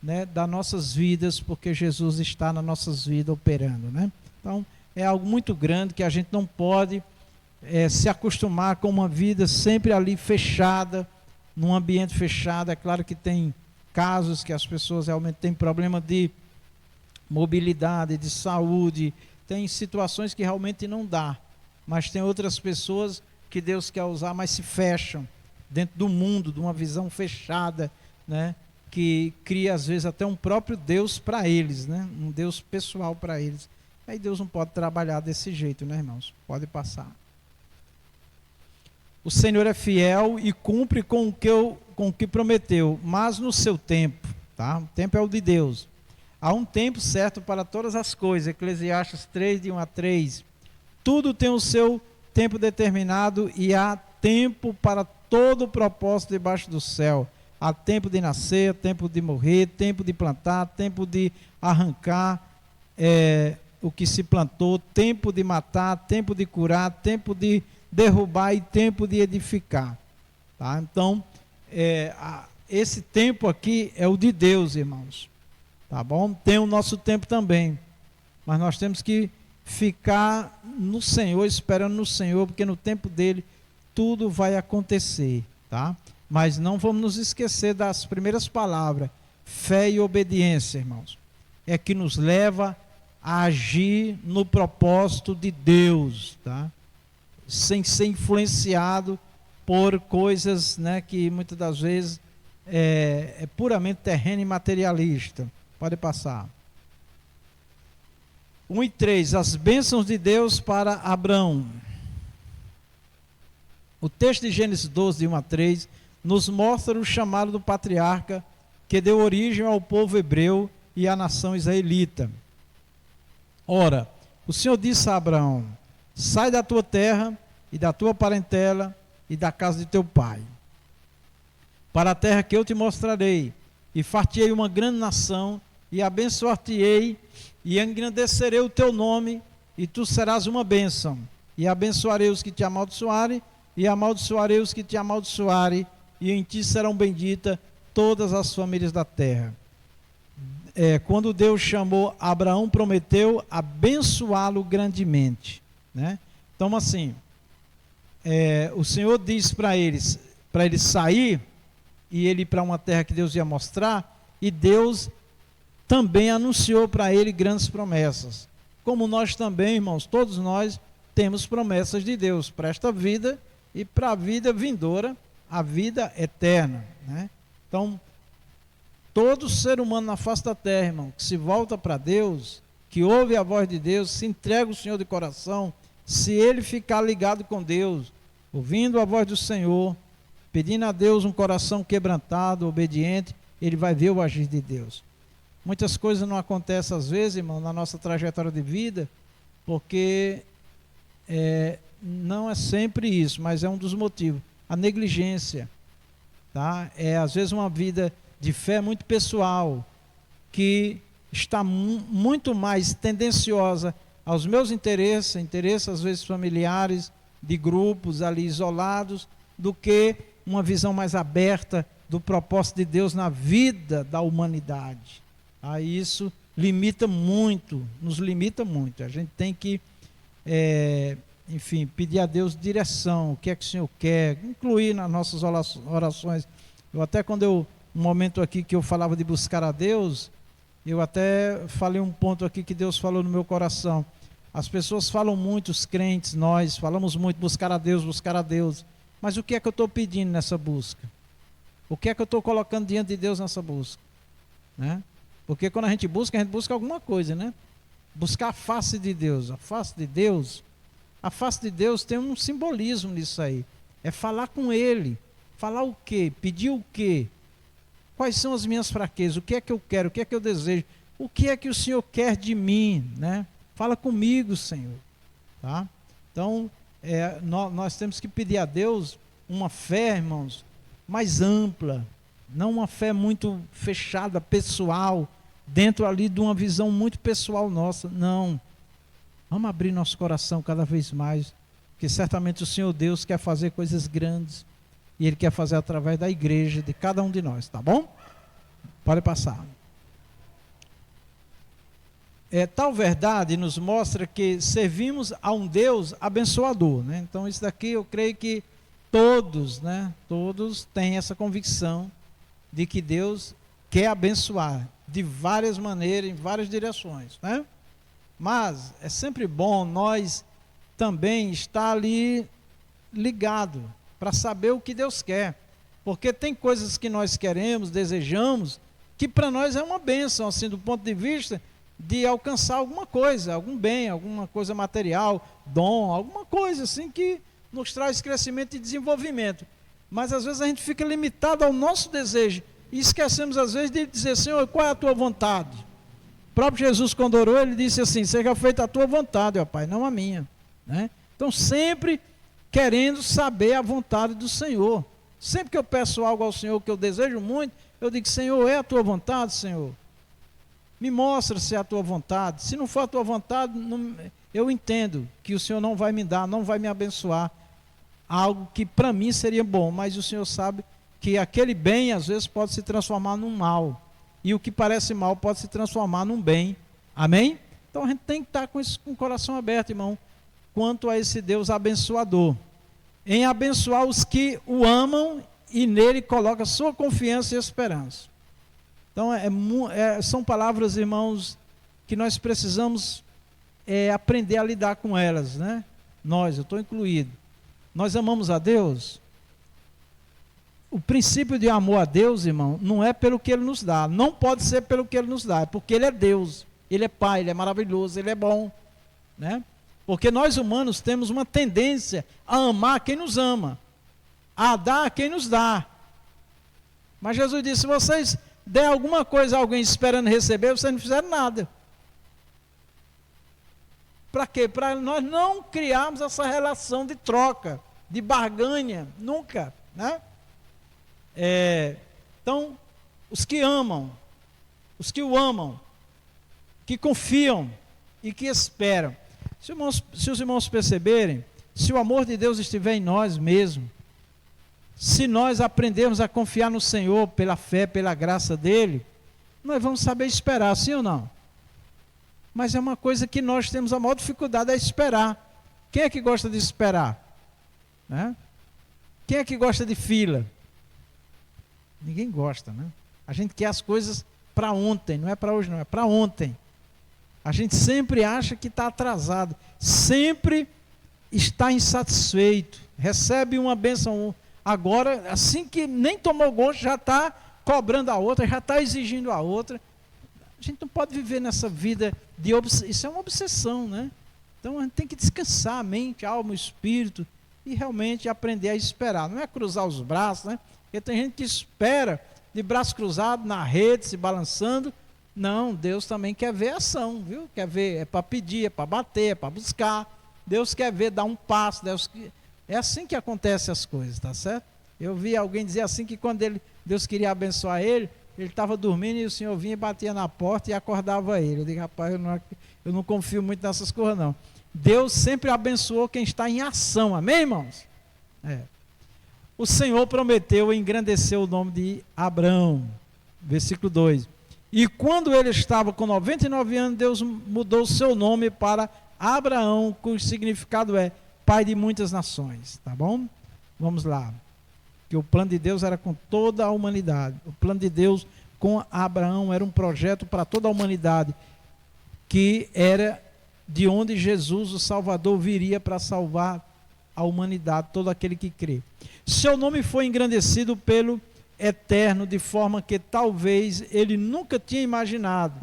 né, das nossas vidas, porque Jesus está nas nossas vidas operando, né? Então, é algo muito grande que a gente não pode se acostumar com uma vida sempre ali fechada, num ambiente fechado. É claro que tem casos que as pessoas realmente têm problema de mobilidade, de saúde, tem situações que realmente não dá, mas tem outras pessoas que Deus quer usar, mas se fecham dentro do mundo, de uma visão fechada, né? Que cria às vezes até um próprio Deus para eles, né? Um Deus pessoal para eles. Aí Deus não pode trabalhar desse jeito, né, irmãos? Pode passar. O Senhor é fiel e cumpre com o que prometeu, mas no seu tempo, tá? O tempo é o de Deus. Há um tempo certo para todas as coisas. Eclesiastes 3, de 1 a 3. Tudo tem o seu tempo determinado e há tempo para todo o propósito debaixo do céu. Há tempo de nascer, tempo de morrer, tempo de plantar, tempo de arrancar o que se plantou, tempo de matar, tempo de curar, tempo de derrubar e tempo de edificar. Tá? Então, esse tempo aqui é o de Deus, irmãos. Tá bom? Tem o nosso tempo também, mas nós temos que ficar no Senhor, esperando no Senhor, porque no tempo dele tudo vai acontecer, tá? Mas não vamos nos esquecer das primeiras palavras, fé e obediência, irmãos, é que nos leva a agir no propósito de Deus, tá? Sem ser influenciado por coisas, né, que muitas das vezes é puramente terreno e materialista. Pode passar. 1 e 3, as bênçãos de Deus para Abrão. O texto de Gênesis 12, de 1 a 3, nos mostra o chamado do patriarca que deu origem ao povo hebreu e à nação israelita. Ora, o Senhor disse a Abraão, sai da tua terra e da tua parentela e da casa de teu pai, para a terra que eu te mostrarei, e far-te-ei uma grande nação, e abençoar-te-ei, e engrandecerei o teu nome, e tu serás uma bênção, e abençoarei os que te amaldiçoarem, e amaldiçoarei os que te amaldiçoarem, e em ti serão benditas todas as famílias da terra. Quando Deus chamou Abraão, prometeu abençoá-lo grandemente, né? Então assim, o Senhor disse para ele sair, e ele ir para uma terra que Deus ia mostrar, e Deus também anunciou para ele grandes promessas. Como nós também, irmãos, todos nós temos promessas de Deus para esta vida e para a vida vindoura, a vida eterna, né? Então, todo ser humano na face da terra, irmão, que se volta para Deus, que ouve a voz de Deus, se entrega ao Senhor de coração, se ele ficar ligado com Deus, ouvindo a voz do Senhor, pedindo a Deus um coração quebrantado, obediente, ele vai ver o agir de Deus. Muitas coisas não acontecem às vezes, irmão, na nossa trajetória de vida, porque não é sempre isso, mas é um dos motivos. A negligência, tá? Às vezes uma vida de fé muito pessoal, que está muito mais tendenciosa aos meus interesses às vezes familiares, de grupos ali isolados, do que uma visão mais aberta do propósito de Deus na vida da humanidade. Aí isso limita muito, nos limita muito. A gente tem que, enfim, pedir a Deus direção, o que é que o Senhor quer, incluir nas nossas orações. Eu até um momento aqui que eu falava de buscar a Deus, eu até falei um ponto aqui que Deus falou no meu coração. As pessoas falam muito, os crentes, nós falamos muito buscar a Deus, mas o que é que eu estou pedindo nessa busca? O que é que eu estou colocando diante de Deus nessa busca? Né? Porque quando a gente busca alguma coisa, né? Buscar a face de Deus. A face de Deus tem um simbolismo nisso aí. É falar com Ele. Falar o quê? Pedir o quê? Quais são as minhas fraquezas? O que é que eu quero? O que é que eu desejo? O que é que o Senhor quer de mim? Né? Fala comigo, Senhor. Tá? Então, nós temos que pedir a Deus uma fé, irmãos, mais ampla. Não uma fé muito fechada, pessoal, dentro ali de uma visão muito pessoal nossa. Não. Vamos abrir nosso coração cada vez mais, porque certamente o Senhor Deus quer fazer coisas grandes, e Ele quer fazer através da igreja, de cada um de nós, tá bom? Pode passar. Tal verdade nos mostra que servimos a um Deus abençoador, né? Então isso daqui eu creio que todos, né? Todos têm essa convicção de que Deus quer abençoar de várias maneiras, em várias direções, né? Mas é sempre bom nós também estar ali ligado para saber o que Deus quer, porque tem coisas que nós queremos, desejamos, que para nós é uma bênção, assim, do ponto de vista de alcançar alguma coisa, algum bem, alguma coisa material, dom, alguma coisa assim que nos traz crescimento e desenvolvimento. Mas às vezes a gente fica limitado ao nosso desejo e esquecemos às vezes de dizer: Senhor, qual é a tua vontade? O próprio Jesus, quando orou, ele disse assim: seja feita a tua vontade, ó Pai, não a minha, né? Então sempre querendo saber a vontade do Senhor. Sempre que eu peço algo ao Senhor que eu desejo muito, eu digo: Senhor, é a tua vontade, Senhor? Me mostra se é a tua vontade. Se não for a tua vontade, eu entendo que o Senhor não vai me dar, não vai me abençoar algo que para mim seria bom, mas o Senhor sabe que aquele bem às vezes pode se transformar num mal, e o que parece mal pode se transformar num bem. Amém? Então a gente tem que estar com o coração aberto, irmão, quanto a esse Deus abençoador, em abençoar os que o amam e nele coloca sua confiança e esperança. Então são palavras, irmãos, que nós precisamos aprender a lidar com elas, né? Eu estou incluído. Nós amamos a Deus. O princípio de amor a Deus, irmão, não é pelo que Ele nos dá. Não pode ser pelo que Ele nos dá. É porque Ele é Deus. Ele é Pai, Ele é maravilhoso, Ele é bom, né? Porque nós humanos temos uma tendência a amar quem nos ama, a dar a quem nos dá. Mas Jesus disse: se vocês der alguma coisa a alguém esperando receber, vocês não fizeram nada. Para quê? Para nós não criarmos essa relação de troca, de barganha, nunca, né? Então, os que amam, os que o amam, que confiam e que esperam. Se os irmãos perceberem, se o amor de Deus estiver em nós mesmo, se nós aprendermos a confiar no Senhor pela fé, pela graça dEle, nós vamos saber esperar, sim ou não? Mas é uma coisa que nós temos a maior dificuldade, é esperar. Quem é que gosta de esperar? Né? Quem é que gosta de fila? Ninguém gosta, né? A gente quer as coisas para ontem, não é para hoje não, é para ontem. A gente sempre acha que está atrasado, sempre está insatisfeito, recebe uma bênção agora, assim que nem tomou gosto, já está cobrando a outra, já está exigindo a outra. A gente não pode viver nessa vida de isso é uma obsessão, né? Então a gente tem que descansar a mente, a alma, o espírito e realmente aprender a esperar. Não é cruzar os braços, né? Porque tem gente que espera de braço cruzado na rede, se balançando. Não, Deus também quer ver ação, viu? Quer ver, é para pedir, é para bater, é para buscar. Deus quer ver, dar um passo. É assim que acontecem as coisas, tá certo? Eu vi alguém dizer assim que quando Deus queria abençoar ele estava dormindo e o Senhor vinha e batia na porta e acordava ele. Eu digo: rapaz, eu não confio muito nessas coisas não. Deus sempre abençoou quem está em ação, amém, irmãos? o Senhor prometeu engrandecer o nome de Abraão. Versículo 2. E quando ele estava com 99 anos, Deus mudou o seu nome para Abraão, cujo significado é pai de muitas nações. Tá bom? Vamos lá. Que o plano de Deus era com toda a humanidade. O plano de Deus com Abraão era um projeto para toda a humanidade, que era de onde Jesus, o Salvador, viria para salvar a humanidade, todo aquele que crê. Seu nome foi engrandecido pelo Eterno, de forma que talvez ele nunca tinha imaginado.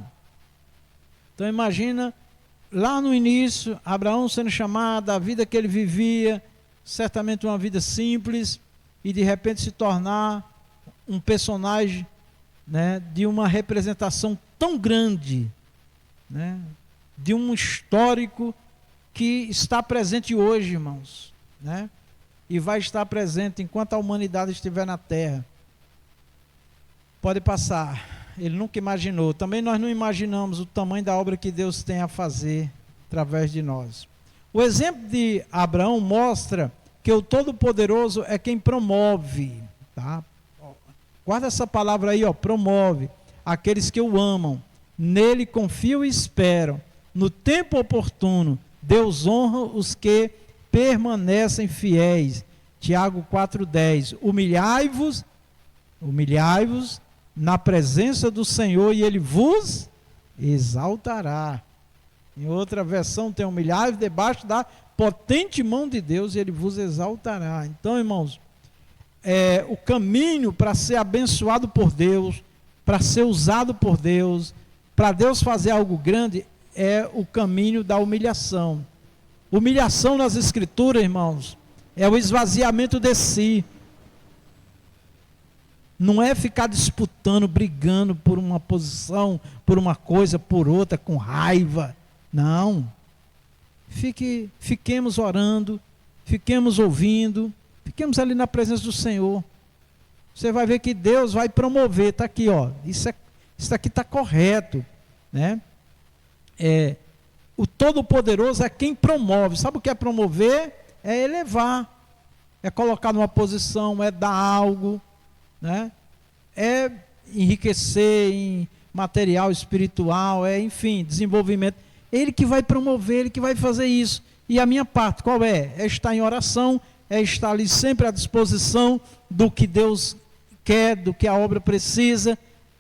Então imagina, lá no início, Abraão sendo chamado, a vida que ele vivia, certamente uma vida simples, e de repente se tornar um personagem, né, de uma representação tão grande, né, de um histórico que está presente hoje, irmãos, né, e vai estar presente enquanto a humanidade estiver na terra. Pode passar, ele nunca imaginou. Também nós não imaginamos o tamanho da obra que Deus tem a fazer através de nós. O exemplo de Abraão mostra que o Todo-Poderoso é quem promove, tá? Guarda essa palavra aí, ó, promove aqueles que o amam, nele confiam e esperam. No tempo oportuno, Deus honra os que permanecem fiéis. Tiago 4,10. Humilhai-vos na presença do Senhor e ele vos exaltará. Em outra versão tem humilhai-vos debaixo da potente mão de Deus e ele vos exaltará. Então, irmãos, o caminho para ser abençoado por Deus, para ser usado por Deus, para Deus fazer algo grande, é o caminho da humilhação. Humilhação nas Escrituras, irmãos, é o esvaziamento de si. Não é ficar disputando, brigando por uma posição, por uma coisa, por outra, com raiva. Não. Fiquemos orando, fiquemos ouvindo, fiquemos ali na presença do Senhor. Você vai ver que Deus vai promover. Está aqui, ó. Isso aqui está correto, né? O Todo-Poderoso é quem promove. Sabe o que é promover? É elevar, é colocar numa posição, é dar algo, né? É enriquecer em material espiritual, enfim, desenvolvimento. Ele que vai promover, ele que vai fazer isso. E a minha parte, qual é? É estar em oração, é estar ali sempre à disposição do que Deus quer, do que a obra precisa.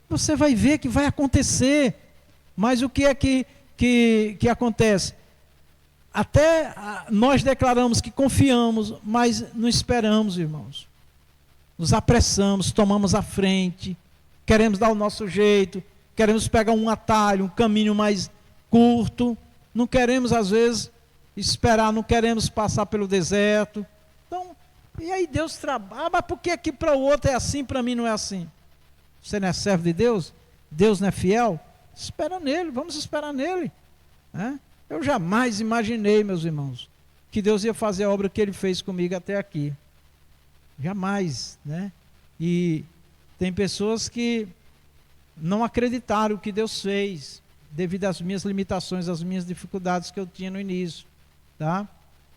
Você vai ver que vai acontecer. Mas o que é que acontece? Até nós declaramos que confiamos, mas não esperamos, irmãos. Nos apressamos, tomamos a frente, queremos dar o nosso jeito, queremos pegar um atalho, um caminho mais curto, não queremos às vezes esperar, não queremos passar pelo deserto. Então, e aí Deus trabalha, mas por que aqui para o outro é assim, para mim não é assim? Você não é servo de Deus? Deus não é fiel? Espera nele, vamos esperar nele, né? Eu jamais imaginei, meus irmãos, que Deus ia fazer a obra que ele fez comigo até aqui. Jamais, né? E tem pessoas que não acreditaram o que Deus fez, devido às minhas limitações, às minhas dificuldades que eu tinha no início, tá?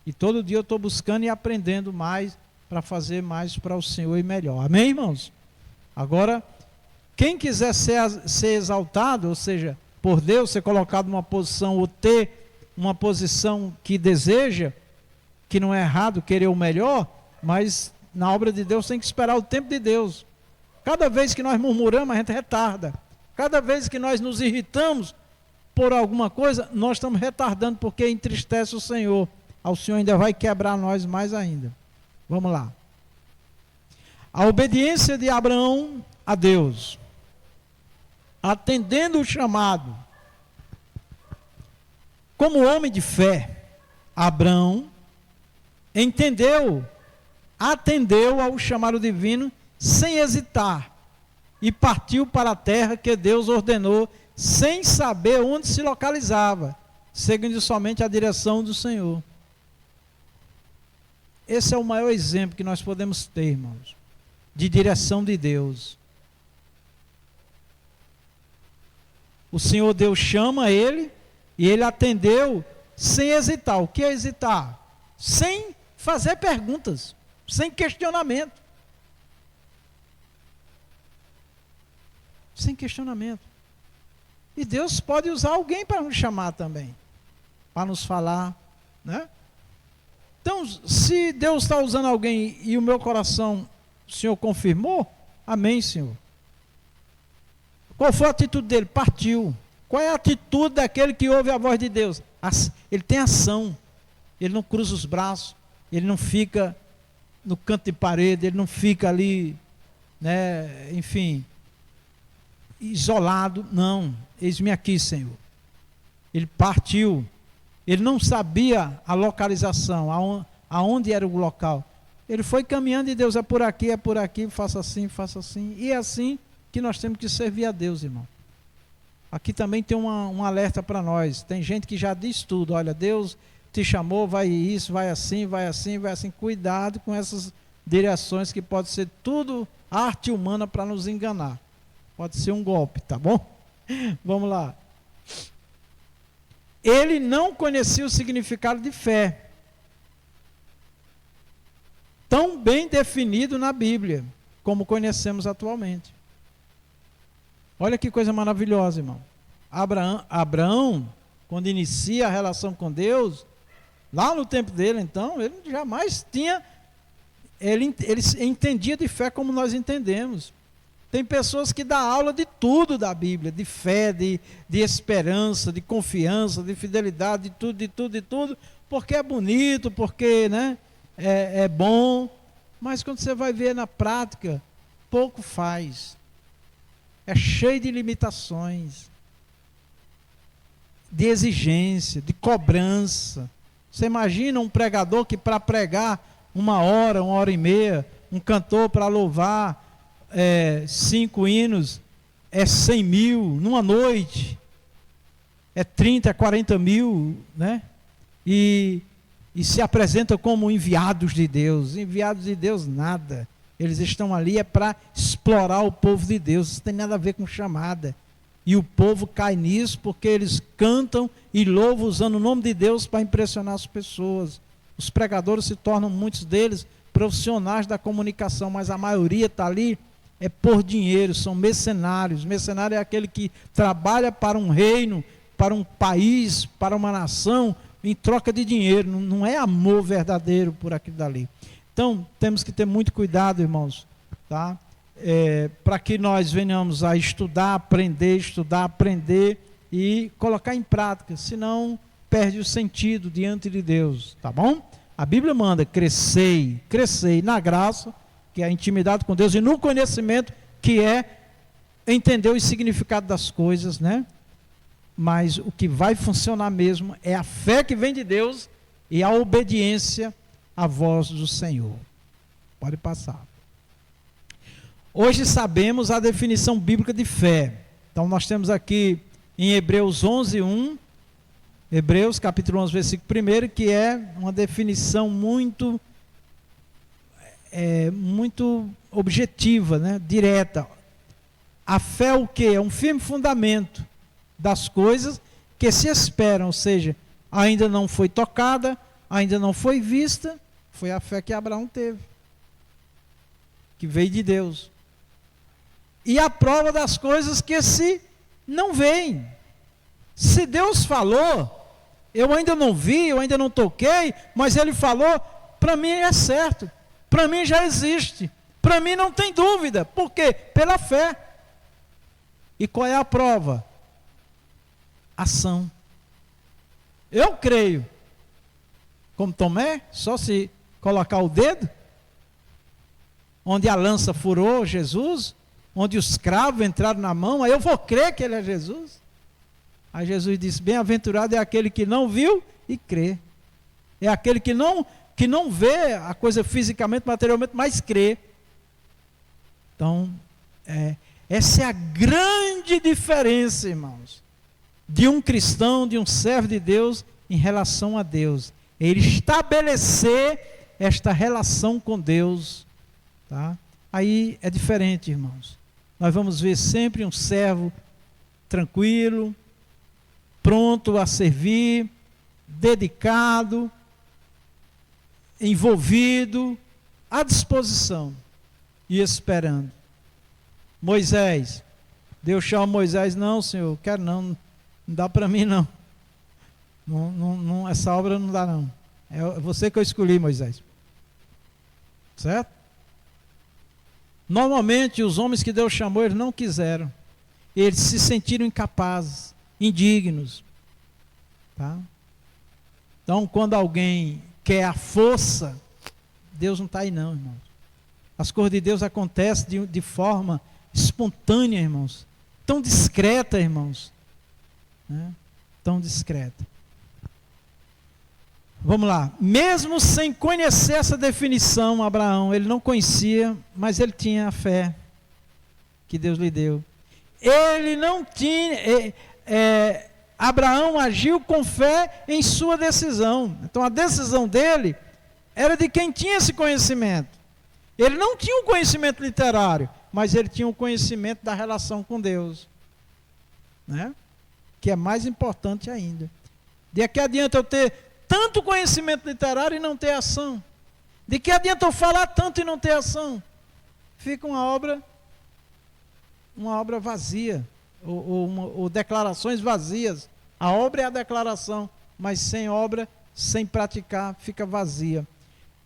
E todo dia eu estou buscando e aprendendo mais, para fazer mais para o Senhor e melhor. Amém, irmãos? Agora, quem quiser ser exaltado, ou seja, por Deus, ser colocado numa posição, ou ter uma posição que deseja, que não é errado querer o melhor, mas na obra de Deus tem que esperar o tempo de Deus. Cada vez que nós murmuramos, a gente retarda. Cada vez que nós nos irritamos por alguma coisa, nós estamos retardando, porque entristece o Senhor. O Senhor ainda vai quebrar nós mais ainda. Vamos lá. A obediência de Abraão a Deus, atendendo o chamado. Como homem de fé, Abraão atendeu ao chamado divino sem hesitar e partiu para a terra que Deus ordenou, sem saber onde se localizava, seguindo somente a direção do Senhor. Esse é o maior exemplo que nós podemos ter, irmãos, de direção de Deus. O Senhor Deus chama ele e ele atendeu sem hesitar. O que é hesitar? Sem fazer perguntas, sem questionamento. questionamento. E Deus pode usar alguém para nos chamar também, para nos falar, né? Então, se Deus está usando alguém e o meu coração, o Senhor confirmou, amém, Senhor. Qual foi a atitude dele? Partiu. Qual é a atitude daquele que ouve a voz de Deus? Ele tem ação. Ele não cruza os braços, ele não fica no canto de parede, ele não fica ali, né, enfim, isolado. Não, eis-me aqui, Senhor. Ele partiu. Ele não sabia a localização, aonde era o local. Ele foi caminhando e Deus, é por aqui, faça assim, faça assim. E é assim que nós temos que servir a Deus, irmão. Aqui também tem um alerta para nós. Tem gente que já diz tudo. Olha, Deus te chamou, vai isso, vai assim, vai assim, vai assim. Cuidado com essas direções que pode ser tudo arte humana para nos enganar. Pode ser um golpe, tá bom? Vamos lá. Ele não conhecia o significado de fé, tão bem definido na Bíblia, como conhecemos atualmente. Olha que coisa maravilhosa, irmão. Abraão, quando inicia a relação com Deus, lá no tempo dele, então, ele jamais tinha, ele entendia de fé como nós entendemos. Tem pessoas que dão aula de tudo da Bíblia, de fé, de esperança, de confiança, de fidelidade, de tudo, porque é bonito, porque, né, é bom, mas quando você vai ver na prática, pouco faz. É cheio de limitações, de exigência, de cobrança. Você imagina um pregador que para pregar 1 hora e meia, um cantor para louvar 5 hinos, 100 mil numa noite, 30, 40 mil, né? E se apresentam como enviados de Deus. Enviados de Deus nada. Eles estão ali para explorar o povo de Deus. Isso não tem nada a ver com chamada. E o povo cai nisso porque eles cantam e louvam usando o nome de Deus para impressionar as pessoas. Os pregadores se tornam, muitos deles, profissionais da comunicação, mas a maioria está ali por dinheiro, são mercenários. Mercenário é aquele que trabalha para um reino, para um país, para uma nação, em troca de dinheiro. Não é amor verdadeiro por aquilo dali. Então, temos que ter muito cuidado, irmãos, tá? Para que nós venhamos a estudar, aprender e colocar em prática, senão perde o sentido diante de Deus, tá bom? A Bíblia manda crescei na graça, que é a intimidade com Deus, e no conhecimento, que é entender o significado das coisas, né? Mas o que vai funcionar mesmo é a fé que vem de Deus e a obediência à voz do Senhor. Pode passar. Hoje sabemos a definição bíblica de fé. Então nós temos aqui em Hebreus 11:1, Hebreus capítulo 11, versículo 1, que é uma definição muito objetiva, né? Direta. A fé é o quê? É um firme fundamento das coisas que se esperam, ou seja, ainda não foi tocada, ainda não foi vista. Foi a fé que Abraão teve, que veio de Deus. E a prova das coisas que se não veem. Se Deus falou, eu ainda não vi, eu ainda não toquei, mas Ele falou, para mim é certo, para mim já existe, para mim não tem dúvida. Por quê? Pela fé. E qual é a prova? Ação. Eu creio. Como Tomé, só se colocar o dedo, onde a lança furou Jesus, onde os cravos entraram na mão, aí eu vou crer que Ele é Jesus. Aí Jesus disse, bem-aventurado é aquele que não viu e crê. É aquele que não vê a coisa fisicamente, materialmente, mas crê. Então, essa é a grande diferença, irmãos, de um cristão, de um servo de Deus, em relação a Deus. Ele estabelecer esta relação com Deus, tá? Aí é diferente, irmãos. Nós vamos ver sempre um servo tranquilo, pronto a servir, dedicado, envolvido, à disposição e esperando. Moisés, Deus chama Moisés, não, Senhor, quero não dá para mim não. Não. Essa obra não dá não. É você que eu escolhi, Moisés. Certo? Normalmente, os homens que Deus chamou, eles não quiseram. Eles se sentiram incapazes, indignos. Tá? Então, quando alguém quer a força, Deus não está aí não, irmãos. As coisas de Deus acontecem de forma espontânea, irmãos. Tão discreta, irmãos. Né? Tão discreta. Vamos lá. Mesmo sem conhecer essa definição, Abraão, ele não conhecia, mas ele tinha a fé que Deus lhe deu. Ele não tinha... Abraão agiu com fé em sua decisão. Então a decisão dele era de quem tinha esse conhecimento. Ele não tinha um conhecimento literário, mas ele tinha um conhecimento da relação com Deus, né? Que é mais importante ainda. De que adianta eu ter tanto conhecimento literário e não ter ação? De que adianta eu falar tanto e não ter ação? Fica uma obra vazia, ou declarações vazias. A obra é a declaração, mas sem obra, sem praticar, fica vazia.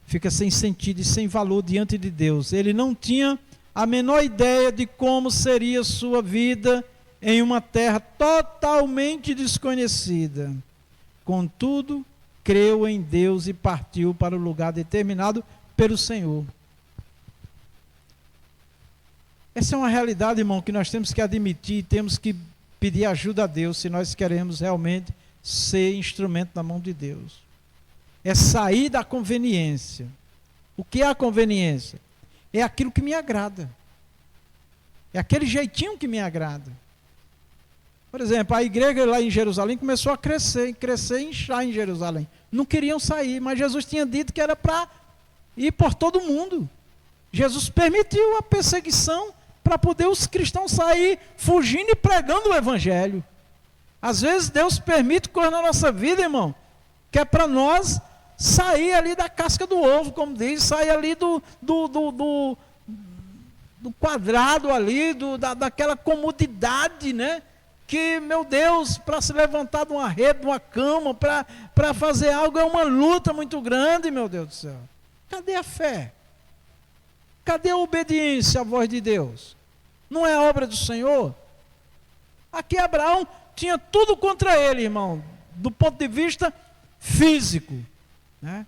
Fica sem sentido e sem valor diante de Deus. Ele não tinha a menor ideia de como seria sua vida em uma terra totalmente desconhecida. Contudo, creu em Deus e partiu para o lugar determinado pelo Senhor. Essa é uma realidade, irmão, que nós temos que admitir, temos que pedir ajuda a Deus se nós queremos realmente ser instrumento na mão de Deus. É sair da conveniência. O que é a conveniência? É aquilo que me agrada. É aquele jeitinho que me agrada. Por exemplo, a igreja lá em Jerusalém começou a crescer e inchar em Jerusalém. Não queriam sair, mas Jesus tinha dito que era para ir por todo mundo. Jesus permitiu a perseguição para poder os cristãos sair fugindo e pregando o evangelho. Às vezes Deus permite coisas na nossa vida, irmão, que é para nós sair ali da casca do ovo, como diz, sair ali do quadrado ali, daquela comodidade, né? Que, meu Deus, para se levantar de uma rede, de uma cama, para fazer algo é uma luta muito grande, meu Deus do céu. Cadê a fé? Cadê a obediência à voz de Deus? Não é a obra do Senhor? Aqui Abraão tinha tudo contra ele, irmão, do ponto de vista físico, né?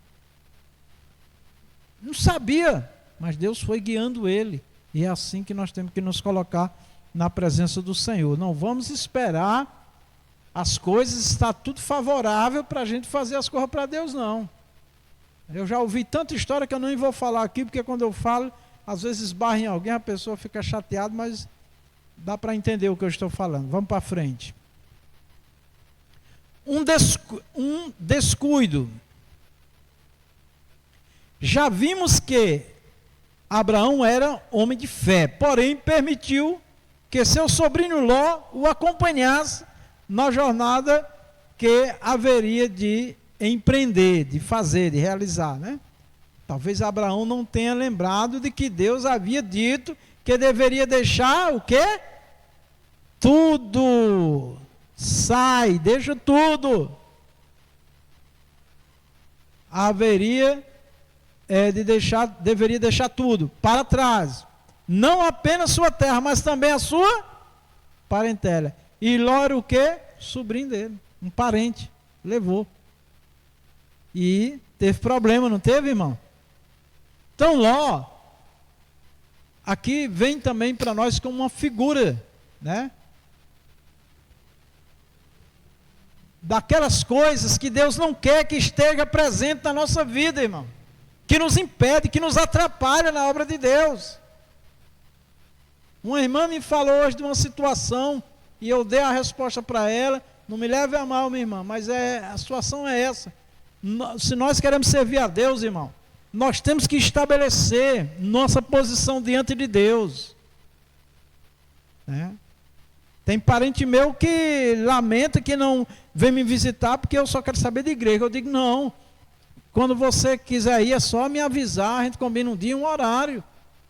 Não sabia, mas Deus foi guiando ele. E é assim que nós temos que nos colocar na presença do Senhor. Não vamos esperar as coisas estar tudo favorável para a gente fazer as coisas para Deus, não. Eu já ouvi tanta história que eu nem vou falar aqui, porque quando eu falo, às vezes esbarra em alguém, a pessoa fica chateada, mas dá para entender o que eu estou falando. Vamos para frente. Um descuido. Já vimos que Abraão era homem de fé, porém permitiu que seu sobrinho Ló o acompanhasse na jornada que haveria de empreender, de fazer, de realizar, né? Talvez Abraão não tenha lembrado de que Deus havia dito que deveria deixar o quê? Tudo. Sai, deixa tudo. Deveria deixar tudo para trás. Não apenas sua terra, mas também a sua parentela. E Ló era o quê? Sobrinho dele, um parente. Levou. E teve problema, não teve, irmão? Então Ló, aqui vem também para nós como uma figura, né? Daquelas coisas que Deus não quer que esteja presente na nossa vida, irmão. Que nos impede, que nos atrapalha na obra de Deus. Uma irmã me falou hoje de uma situação e eu dei a resposta para ela. Não me leve a mal, minha irmã, mas a situação é essa. Se nós queremos servir a Deus, irmão, nós temos que estabelecer nossa posição diante de Deus. Né? Tem parente meu que lamenta que não vem me visitar porque eu só quero saber de igreja. Eu digo, não, quando você quiser ir é só me avisar, a gente combina um dia e um horário,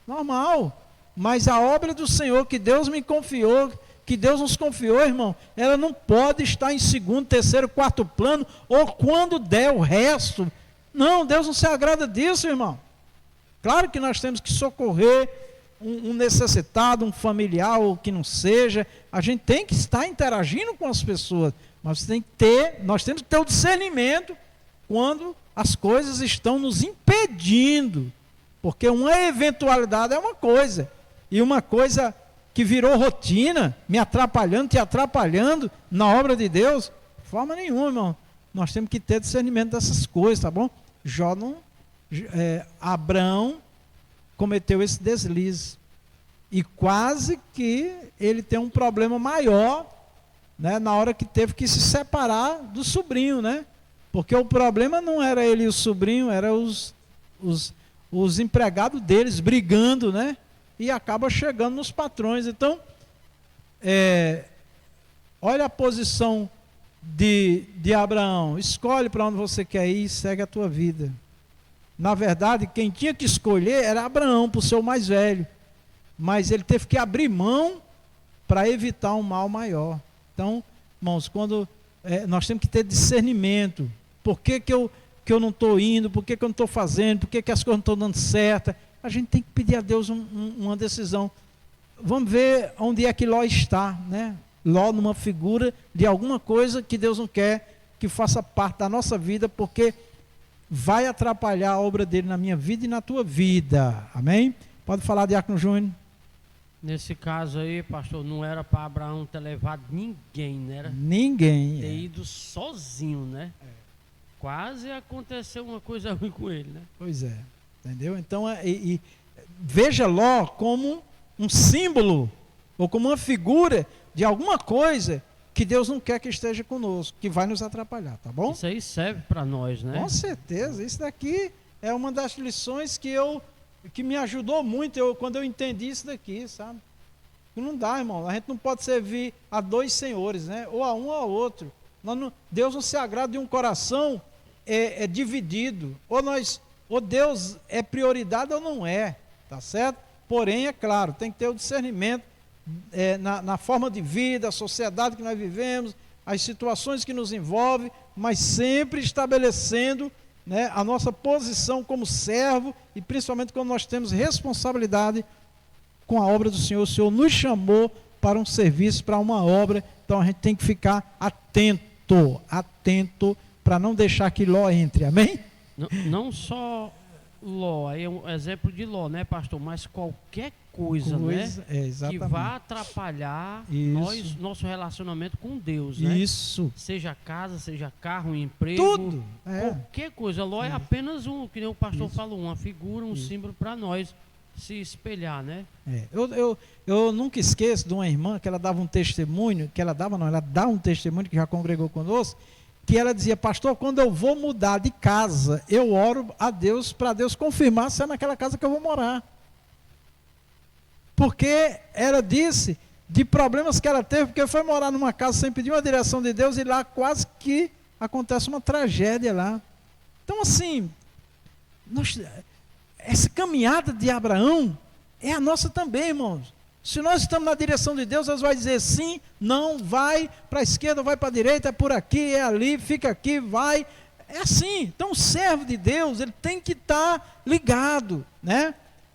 normal. Mas a obra do Senhor que Deus me confiou, que Deus nos confiou, irmão, ela não pode estar em segundo, terceiro, quarto plano, ou quando der o resto. Não, Deus não se agrada disso, irmão. Claro que nós temos que socorrer um necessitado, um familiar, ou que não seja. A gente tem que estar interagindo com as pessoas, mas nós temos que ter o discernimento quando as coisas estão nos impedindo. Porque uma eventualidade é uma coisa, e uma coisa que virou rotina, me atrapalhando, te atrapalhando na obra de Deus, de forma nenhuma, irmão. Nós temos que ter discernimento dessas coisas, tá bom? Abraão cometeu esse deslize, e quase que ele tem um problema maior, né, na hora que teve que se separar do sobrinho, né? Porque o problema não era ele e o sobrinho, era os empregados deles brigando, né? E acaba chegando nos patrões. Então, olha a posição de Abraão. Escolhe para onde você quer ir e segue a tua vida. Na verdade, quem tinha que escolher era Abraão, por ser o mais velho. Mas ele teve que abrir mão para evitar um mal maior. Então, irmãos, nós temos que ter discernimento. Por que eu não estou indo? Por que eu não estou fazendo? Por que as coisas não estão dando certo? A gente tem que pedir a Deus uma decisão. Vamos ver onde é que Ló está, né? Ló numa figura de alguma coisa que Deus não quer que faça parte da nossa vida, porque vai atrapalhar a obra dele na minha vida e na tua vida. Amém? Pode falar, Diácono Júnior. Nesse caso aí, pastor, não era para Abraão ter levado ninguém, né? Era ninguém. Ter ido sozinho, né? Quase aconteceu uma coisa ruim com ele, né? Pois é. Entendeu? Então, veja Ló como um símbolo, ou como uma figura de alguma coisa que Deus não quer que esteja conosco, que vai nos atrapalhar, tá bom? Isso aí serve para nós, né? Com certeza. Isso daqui é uma das lições que me ajudou muito quando eu entendi isso daqui, sabe? Não dá, irmão. A gente não pode servir a dois senhores, né? Ou a um ou a outro. Deus não se agrada de um coração dividido. Ou Deus é prioridade ou não é, tá certo? Porém, é claro, tem que ter o discernimento na forma de vida, a sociedade que nós vivemos, as situações que nos envolvem, mas sempre estabelecendo, né, a nossa posição como servo, e principalmente quando nós temos responsabilidade com a obra do Senhor. O Senhor nos chamou para um serviço, para uma obra, então a gente tem que ficar atento para não deixar que Ló entre, amém? Não só Ló, aí é um exemplo de Ló, né, pastor? Mas qualquer coisa, né? Que vá atrapalhar nosso relacionamento com Deus, né? Isso. Seja casa, seja carro, emprego. Tudo. Qualquer coisa. Ló é apenas que nem o pastor falou, uma figura, um símbolo para nós se espelhar, né? Eu nunca esqueço de uma irmã que ela dava um testemunho, ela dá um testemunho que já congregou conosco, que ela dizia: pastor, quando eu vou mudar de casa, eu oro a Deus para Deus confirmar se é naquela casa que eu vou morar. Porque ela disse de problemas que ela teve, porque foi morar numa casa sem pedir uma direção de Deus, e lá quase que acontece uma tragédia lá. Então, assim, essa caminhada de Abraão é a nossa também, irmãos. Se nós estamos na direção de Deus, Deus vai dizer sim, não, vai para a esquerda, vai para a direita, é por aqui, é ali, fica aqui, vai. É assim. Então o servo de Deus, ele tem que estar ligado, né?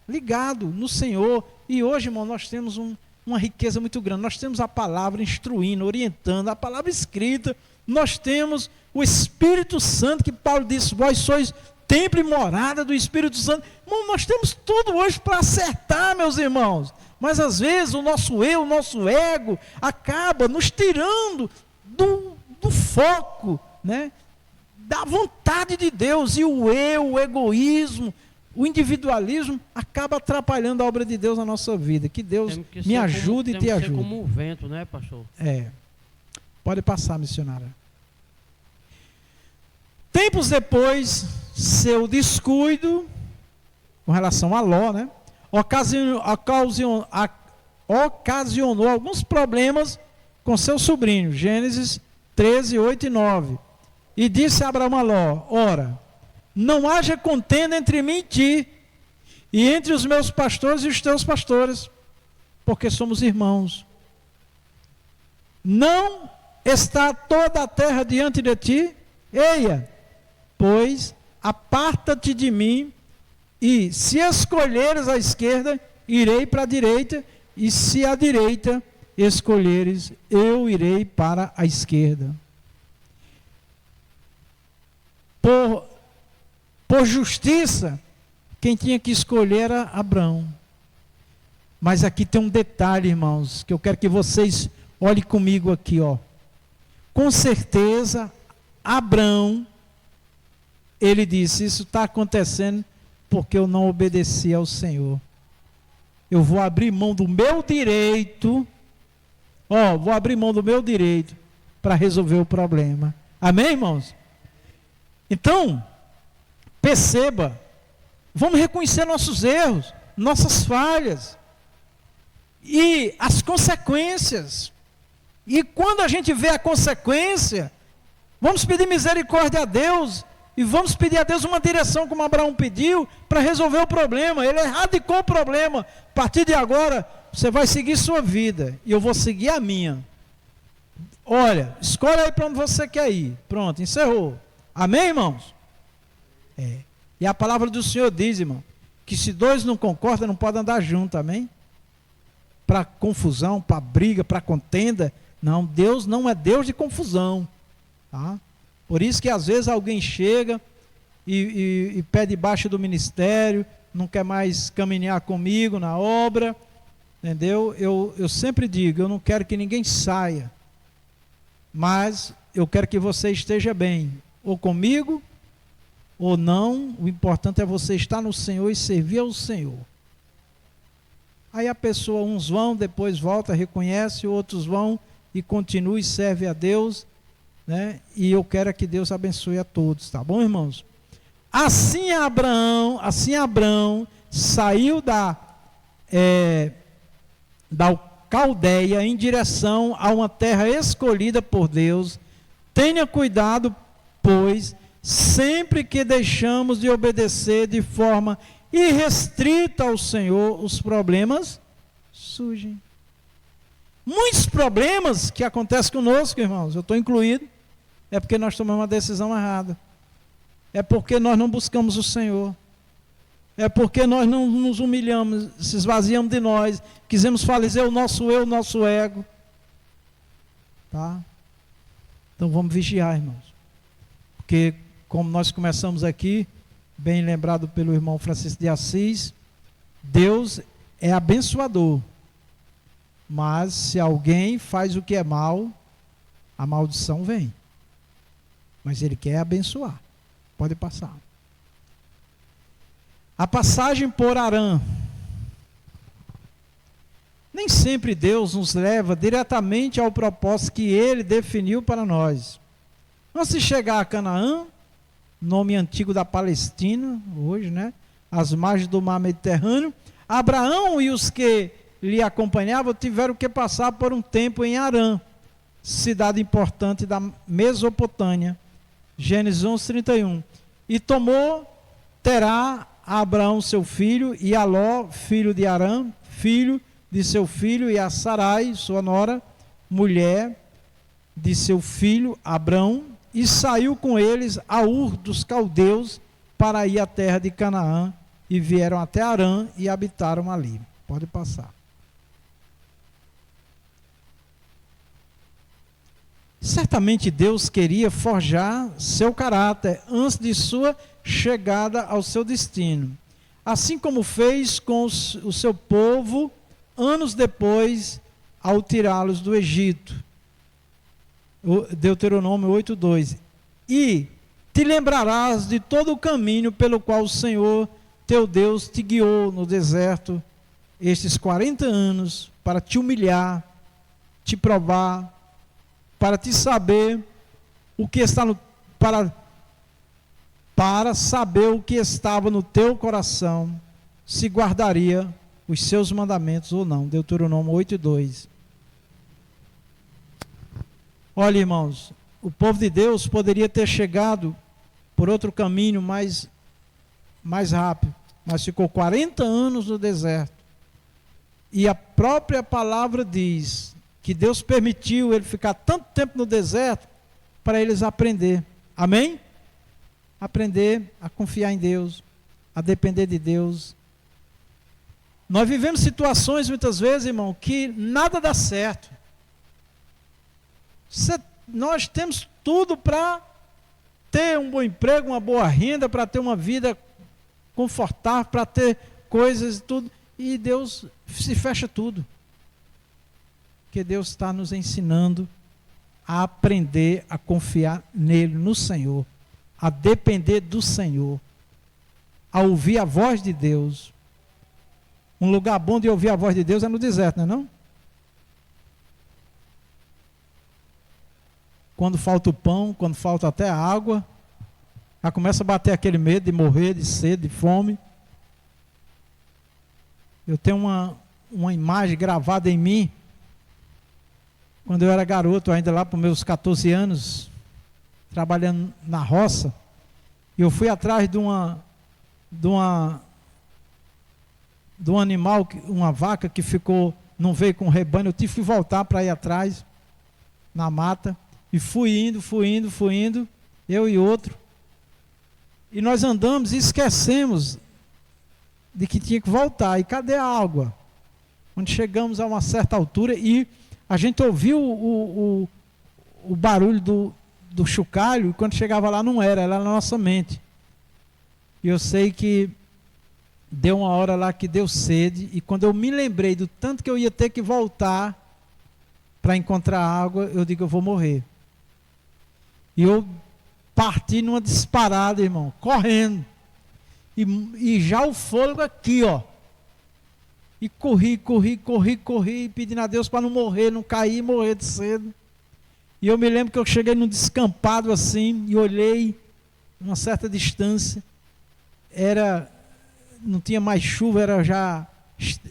Ligado no Senhor. E hoje, irmão, nós temos uma riqueza muito grande. Nós temos a palavra instruindo, orientando, a palavra escrita. Nós temos o Espírito Santo, que Paulo disse: vós sois templo e morada do Espírito Santo. Irmão, nós temos tudo hoje para acertar, meus irmãos. Mas às vezes o nosso eu, o nosso ego, acaba nos tirando do foco, né? Da vontade de Deus. E o egoísmo, o individualismo acaba atrapalhando a obra de Deus na nossa vida. Que Deus me ajude e te ajude. Como o vento, né, pastor? Pode passar, missionária. Tempos depois, seu descuido com relação a Ló, né, ocasionou alguns problemas com seu sobrinho. Gênesis 13, 8 e 9. E disse a Abraão a Ló: ora, não haja contenda entre mim e ti, e entre os meus pastores e os teus pastores, porque somos irmãos. Não está toda a terra diante de ti? Eia, pois aparta-te de mim, e se escolheres a esquerda, irei para a direita, e se a direita escolheres, eu irei para a esquerda. Por justiça, quem tinha que escolher era Abraão. Mas aqui tem um detalhe, irmãos, que eu quero que vocês olhem comigo aqui, ó. Com certeza, Abraão, ele disse, isso está acontecendo porque eu não obedeci ao Senhor. Eu vou abrir mão do meu direito, vou abrir mão do meu direito para resolver o problema. Amém, irmãos? Então, perceba, vamos reconhecer nossos erros, nossas falhas e as consequências. E quando a gente vê a consequência, vamos pedir misericórdia a Deus e vamos pedir a Deus uma direção, como Abraão pediu, para resolver o problema. Ele erradicou o problema. A partir de agora, você vai seguir sua vida e eu vou seguir a minha. Olha, escolhe aí para onde você quer ir. Pronto, encerrou. Amém, irmãos? E a palavra do Senhor diz, irmão, que se dois não concordam, não podem andar juntos, amém? Para confusão, para briga, para contenda. Não, Deus não é Deus de confusão, tá? Por isso que às vezes alguém chega e pede baixo do ministério, não quer mais caminhar comigo na obra, entendeu? Eu sempre digo, eu não quero que ninguém saia, mas eu quero que você esteja bem, ou comigo, ou não. O importante é você estar no Senhor e servir ao Senhor. Aí a pessoa, uns vão, depois volta, reconhece, outros vão e continua e serve a Deus, né? E eu quero que Deus abençoe a todos, tá bom, irmãos? Assim Abraão saiu da Caldeia em direção a uma terra escolhida por Deus. Tenha cuidado, pois, sempre que deixamos de obedecer de forma irrestrita ao Senhor, os problemas surgem. Muitos problemas que acontecem conosco, irmãos, eu estou incluído, é porque nós tomamos uma decisão errada. É porque nós não buscamos o Senhor. É porque nós não nos humilhamos, se esvaziamos de nós, quisemos fazer o nosso ego. Tá? Então vamos vigiar, irmãos. Porque, como nós começamos aqui, bem lembrado pelo irmão Francisco de Assis, Deus é abençoador. Mas se alguém faz o que é mal, a maldição vem. Mas Ele quer abençoar. Pode passar. A passagem por Harã. Nem sempre Deus nos leva diretamente ao propósito que Ele definiu para nós. Antes de chegar a Canaã, nome antigo da Palestina, hoje, né? Às margens do mar Mediterrâneo, Abraão e os que lhe acompanhavam tiveram que passar por um tempo em Harã, cidade importante da Mesopotâmia. Gênesis 11:31. E tomou Terá a Abraão seu filho, e a Ló, filho de Harã, filho de seu filho, e a Sarai, sua nora, mulher de seu filho Abrão, e saiu com eles a Ur dos caldeus para ir à terra de Canaã, e vieram até Harã e habitaram ali. Pode passar. Certamente Deus queria forjar seu caráter antes de sua chegada ao seu destino, assim como fez com o seu povo anos depois, ao tirá-los do Egito. Deuteronômio 8:2. E te lembrarás de todo o caminho pelo qual o Senhor teu Deus te guiou no deserto estes 40 anos, para te humilhar, te provar, para te saber o que está para saber o que estava no teu coração, se guardaria os seus mandamentos ou não. Deuteronômio 8:2. Olha, irmãos, o povo de Deus poderia ter chegado por outro caminho mais rápido, mas ficou 40 anos no deserto. E a própria palavra diz que Deus permitiu ele ficar tanto tempo no deserto para eles aprender. Amém? Aprender a confiar em Deus, a depender de Deus. Nós vivemos situações muitas vezes, irmão, que nada dá certo. Nós temos tudo para ter um bom emprego, uma boa renda, para ter uma vida confortável, para ter coisas e tudo. E Deus se fecha tudo. Porque Deus está nos ensinando a aprender a confiar nele, no Senhor, a depender do Senhor, a ouvir a voz de Deus. Um lugar bom de ouvir a voz de Deus é no deserto, não é não? Quando falta o pão, quando falta até a água, já começa a bater aquele medo de morrer, de sede, de fome. Eu tenho uma imagem gravada em mim, quando eu era garoto, ainda lá para os meus 14 anos, trabalhando na roça, e eu fui atrás de um animal, uma vaca que não veio com o rebanho. Eu tive que voltar para ir atrás, na mata, e fui indo, eu e outro, e nós andamos e esquecemos de que tinha que voltar. E cadê a água? Quando chegamos a uma certa altura, e a gente ouviu o barulho do chocalho, e quando chegava lá não era na nossa mente. E eu sei que deu uma hora lá que deu sede, e quando eu me lembrei do tanto que eu ia ter que voltar para encontrar água, eu digo, eu vou morrer. E eu parti numa disparada, irmão, correndo. E já o fôlego aqui, ó. E corri, pedindo a Deus para não morrer, não cair, morrer de sede. E eu me lembro que eu cheguei num descampado assim, e olhei uma certa distância. Não tinha mais chuva,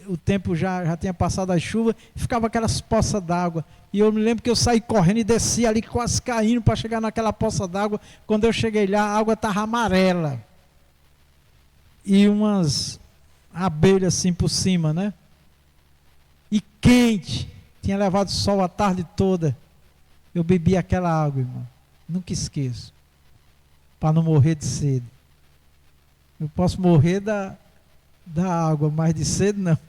o tempo já tinha passado a chuva, e ficava aquelas poças d'água. E eu me lembro que eu saí correndo e desci ali, quase caindo para chegar naquela poça d'água. Quando eu cheguei lá, a água estava amarela. E umas abelhas assim por cima, né? E quente, tinha levado sol a tarde toda. Eu bebi aquela água, irmão, nunca esqueço, para não morrer de sede. Eu posso morrer da água, mas de sede não.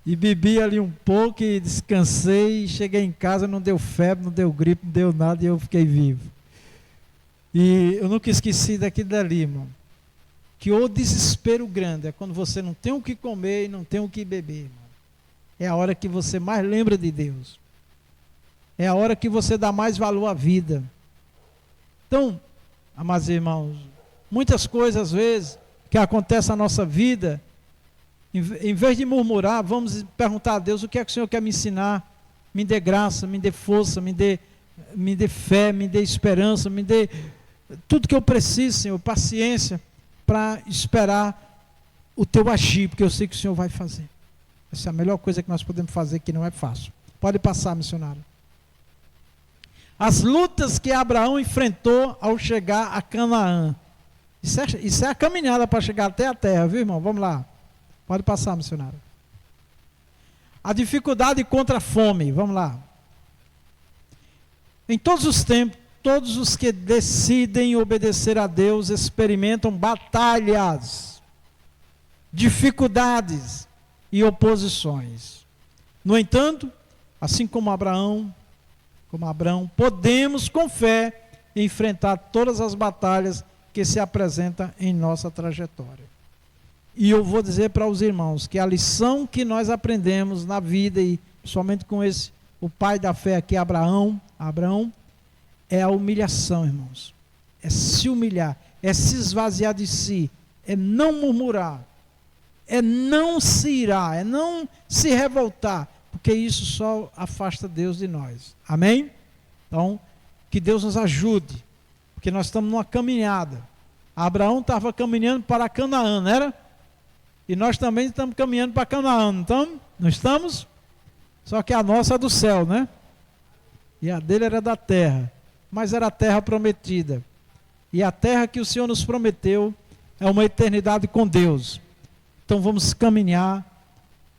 E bebi ali um pouco e descansei, e cheguei em casa, não deu febre, não deu gripe, não deu nada, e eu fiquei vivo. E eu nunca esqueci daquilo dali, irmão. Que o desespero grande é quando você não tem o que comer e não tem o que beber, irmão. É a hora que você mais lembra de Deus. É a hora que você dá mais valor à vida. Então, amados irmãos, muitas coisas às vezes que acontecem na nossa vida, em vez de murmurar, vamos perguntar a Deus: o que é que o Senhor quer me ensinar? Me dê graça, me dê força, me dê fé, me dê esperança, me dê tudo que eu preciso, Senhor, paciência, para esperar o teu agir, porque eu sei que o Senhor vai fazer. Essa é a melhor coisa que nós podemos fazer, que não é fácil. Pode passar, missionário. As lutas que Abraão enfrentou ao chegar a Canaã. Isso é a caminhada para chegar até a terra, viu, irmão? Vamos lá. Pode passar, missionário. A dificuldade contra a fome. Vamos lá. Em todos os tempos, todos os que decidem obedecer a Deus experimentam batalhas, dificuldades e oposições. No entanto, assim como Abraão, podemos com fé enfrentar todas as batalhas que se apresentam em nossa trajetória. E eu vou dizer para os irmãos que a lição que nós aprendemos na vida, e somente com o pai da fé aqui, Abraão, é a humilhação, irmãos. É se humilhar, é se esvaziar de si, é não murmurar, é não se irar, é não se revoltar, porque isso só afasta Deus de nós. Amém? Então, que Deus nos ajude, porque nós estamos numa caminhada. Abraão estava caminhando para Canaã, não era? E nós também estamos caminhando para Canaã, então, não estamos? Só que a nossa é do céu, né? E a dele era da terra, mas era a terra prometida. E a terra que o Senhor nos prometeu é uma eternidade com Deus. Então vamos caminhar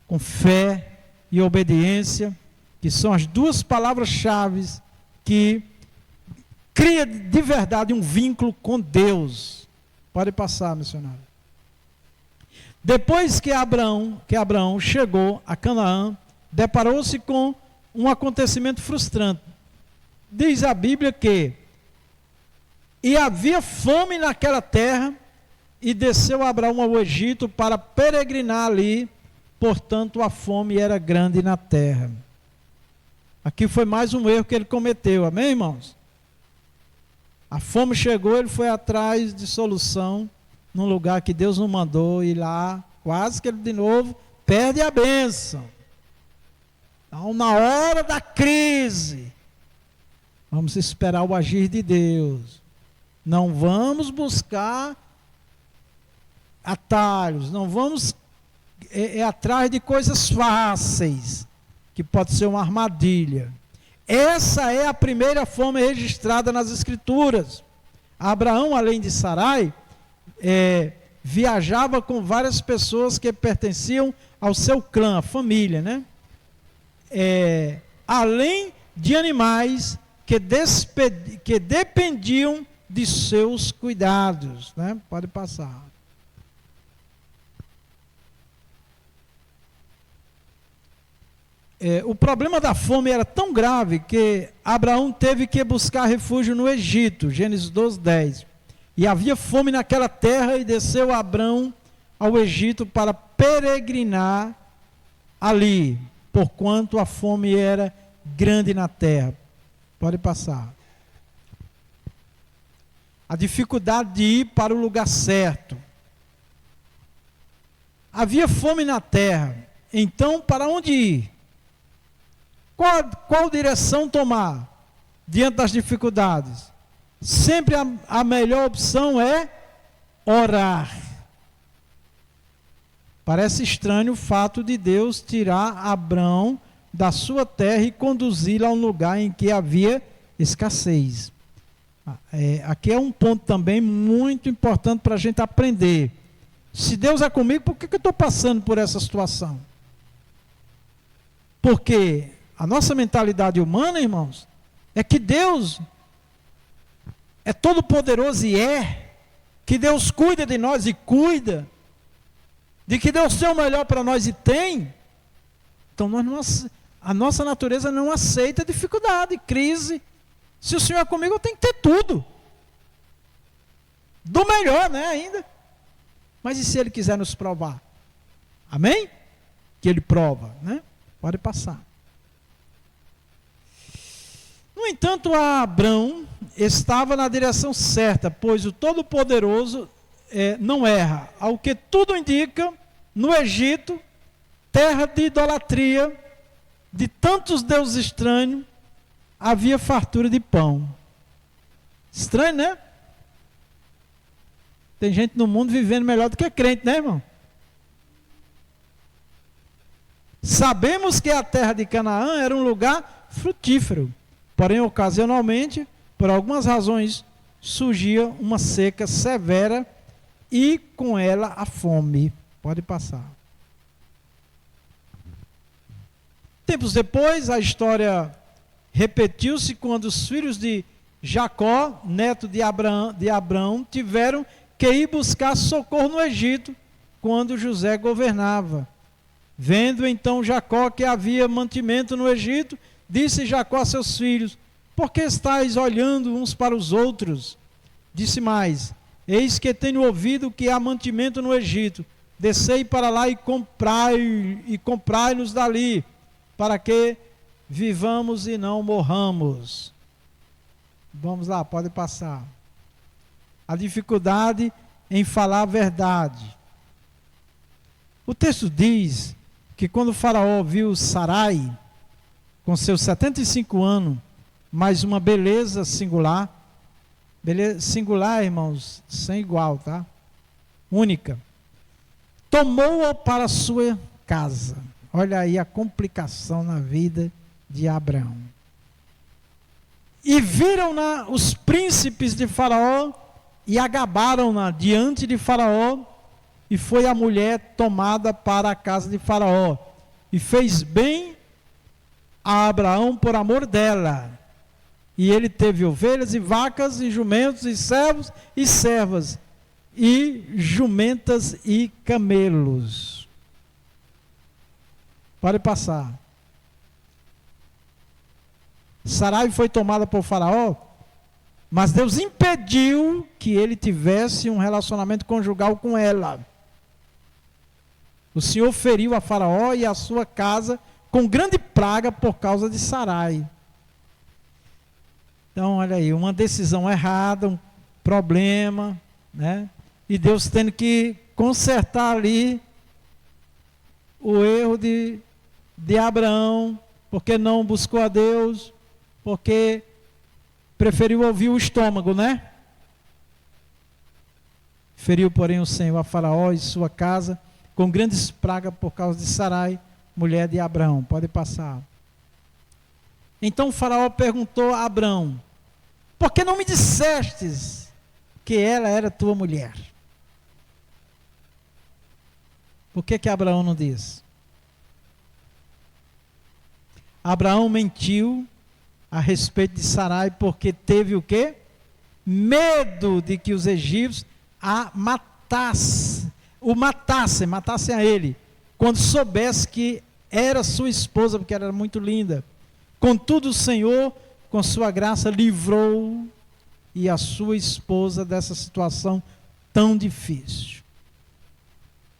com fé e obediência, que são as duas palavras-chave que cria de verdade um vínculo com Deus. Pode passar, missionário. Depois que Abraão chegou a Canaã, deparou-se com um acontecimento frustrante. Diz a Bíblia que e havia fome naquela terra, e desceu Abraão ao Egito para peregrinar ali, portanto a fome era grande na terra. Aqui foi mais um erro que ele cometeu, amém, irmãos? A fome chegou, ele foi atrás de solução num lugar que Deus não mandou, e lá quase que ele de novo perde a bênção. Então, na hora da crise, vamos esperar o agir de Deus. Não vamos buscar atalhos, não vamos atrás de coisas fáceis, que pode ser uma armadilha. Essa é a primeira fome registrada nas Escrituras. Abraão, além de Sarai, viajava com várias pessoas que pertenciam ao seu clã, a família, né? Além de animais que dependiam de seus cuidados, né? Pode passar. O problema da fome era tão grave que Abraão teve que buscar refúgio no Egito, Gênesis 12:10. E havia fome naquela terra, e desceu Abraão ao Egito para peregrinar ali, porquanto a fome era grande na terra. Pode passar. A dificuldade de ir para o lugar certo. Havia fome na terra, então para onde ir? Qual direção tomar diante das dificuldades? Sempre a melhor opção é orar. Parece estranho o fato de Deus tirar Abraão da sua terra e conduzi-lo a um lugar em que havia escassez. Aqui é um ponto também muito importante para a gente aprender. Se Deus é comigo, por que eu estou passando por essa situação? Porque a nossa mentalidade humana, irmãos, é que Deus é todo poderoso que Deus cuida de nós e cuida, de que Deus tem o melhor para nós e tem. Então a nossa natureza não aceita dificuldade, crise. Se o Senhor é comigo, eu tenho que ter tudo. Do melhor, né, ainda. Mas e se Ele quiser nos provar? Amém? Que Ele prova, né? Pode passar. No entanto, Abraão estava na direção certa, pois o Todo-Poderoso não erra. Ao que tudo indica, no Egito, terra de idolatria, de tantos deuses estranhos, havia fartura de pão. Estranho, né? Tem gente no mundo vivendo melhor do que crente, né, irmão? Sabemos que a terra de Canaã era um lugar frutífero, porém, ocasionalmente, por algumas razões, surgia uma seca severa e com ela a fome. Pode passar. Tempos depois, a história repetiu-se quando os filhos de Jacó, neto de Abraão, tiveram que ir buscar socorro no Egito, quando José governava. Vendo então Jacó que havia mantimento no Egito, disse Jacó a seus filhos: por que estáis olhando uns para os outros? Disse mais: eis que tenho ouvido que há mantimento no Egito. Descei para lá e comprai-nos dali, para que vivamos e não morramos. Vamos lá, pode passar. A dificuldade em falar a verdade. O texto diz que quando o faraó viu Sarai, com seus 75 anos, mais uma beleza singular, irmãos, sem igual, tá? Única. Tomou-a para sua casa. Olha aí a complicação na vida de Abraão. E viram-na os príncipes de Faraó e agabaram-na diante de Faraó, e foi a mulher tomada para a casa de Faraó, e fez bem a Abraão por amor dela. E ele teve ovelhas e vacas e jumentos e servos e servas e jumentas e camelos. Pode passar. Sarai foi tomada por Faraó, mas Deus impediu que ele tivesse um relacionamento conjugal com ela. O Senhor feriu a Faraó e a sua casa com grande praga por causa de Sarai. Então, olha aí, uma decisão errada, um problema, né? E Deus tendo que consertar ali o erro de Abraão, porque não buscou a Deus, porque preferiu ouvir o estômago, né? Feriu, porém, o Senhor a Faraó e sua casa com grandes pragas por causa de Sarai, mulher de Abraão. Pode passar. Então o Faraó perguntou a Abraão: por que não me dissestes que ela era tua mulher? Por que Abraão não disse? Abraão mentiu a respeito de Sarai porque teve o quê? Medo de que os egípcios matassem a ele, quando soubesse que era sua esposa, porque ela era muito linda. Contudo, o Senhor, com sua graça, livrou e a sua esposa dessa situação tão difícil.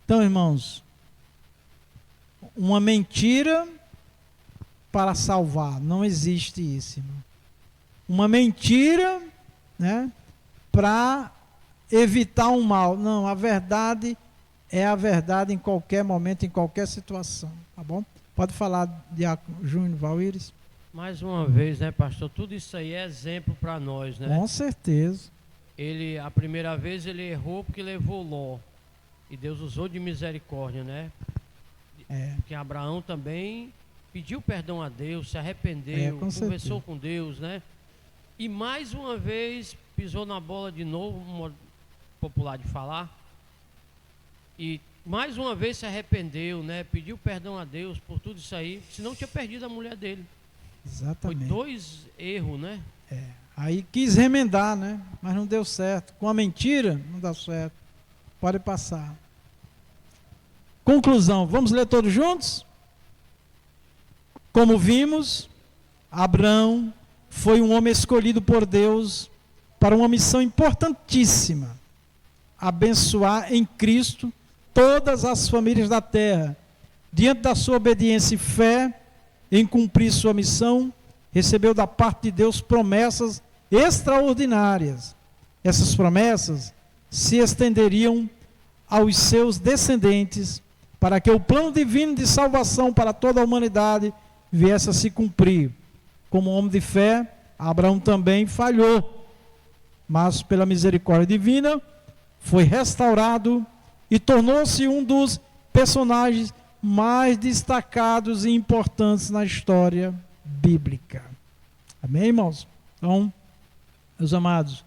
Então, irmãos, uma mentira para salvar, não existe isso, irmão. Uma mentira, né, para evitar um mal. Não, a verdade é a verdade em qualquer momento, em qualquer situação, tá bom? Pode falar, Diácono Júnior Valíris. Mais uma vez, né, pastor, tudo isso aí é exemplo para nós, né? Com certeza. A primeira vez ele errou porque levou Ló, e Deus usou de misericórdia, né? Porque Abraão também pediu perdão a Deus, se arrependeu, conversou com Deus, né? E mais uma vez pisou na bola de novo, um modo popular de falar, e mais uma vez se arrependeu, né? Pediu perdão a Deus por tudo isso aí, senão tinha perdido a mulher dele. Exatamente. Foi 2 erros, né? Aí quis remendar, né? Mas não deu certo. Com a mentira, não dá certo. Pode passar. Conclusão, vamos ler todos juntos? Como vimos, Abraão foi um homem escolhido por Deus para uma missão importantíssima: abençoar em Cristo todas as famílias da terra. Diante da sua obediência e fé em cumprir sua missão, recebeu da parte de Deus promessas extraordinárias. Essas promessas se estenderiam aos seus descendentes, para que o plano divino de salvação para toda a humanidade viesse a se cumprir. Como homem de fé, Abraão também falhou, mas pela misericórdia divina foi restaurado e tornou-se um dos personagens mais destacados e importantes na história bíblica. Amém, irmãos? Então, meus amados,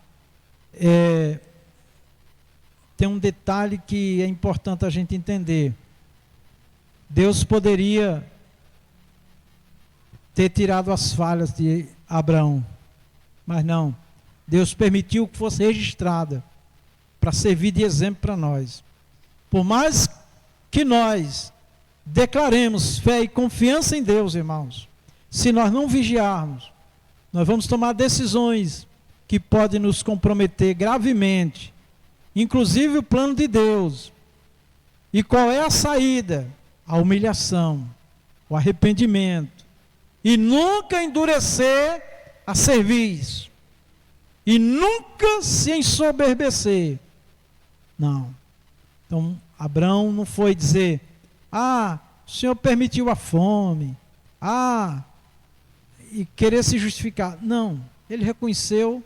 tem um detalhe que é importante a gente entender. Deus poderia ter tirado as falhas de Abraão, mas não. Deus permitiu que fosse registrada para servir de exemplo para nós. Por mais que nós declaremos fé e confiança em Deus, irmãos, se nós não vigiarmos, nós vamos tomar decisões que podem nos comprometer gravemente, inclusive o plano de Deus. E qual é a saída? A humilhação, o arrependimento, e nunca endurecer a cerviz, e nunca se ensoberbecer. Não. Então, Abraão não foi dizer: o Senhor permitiu a fome, e querer se justificar. Não, ele reconheceu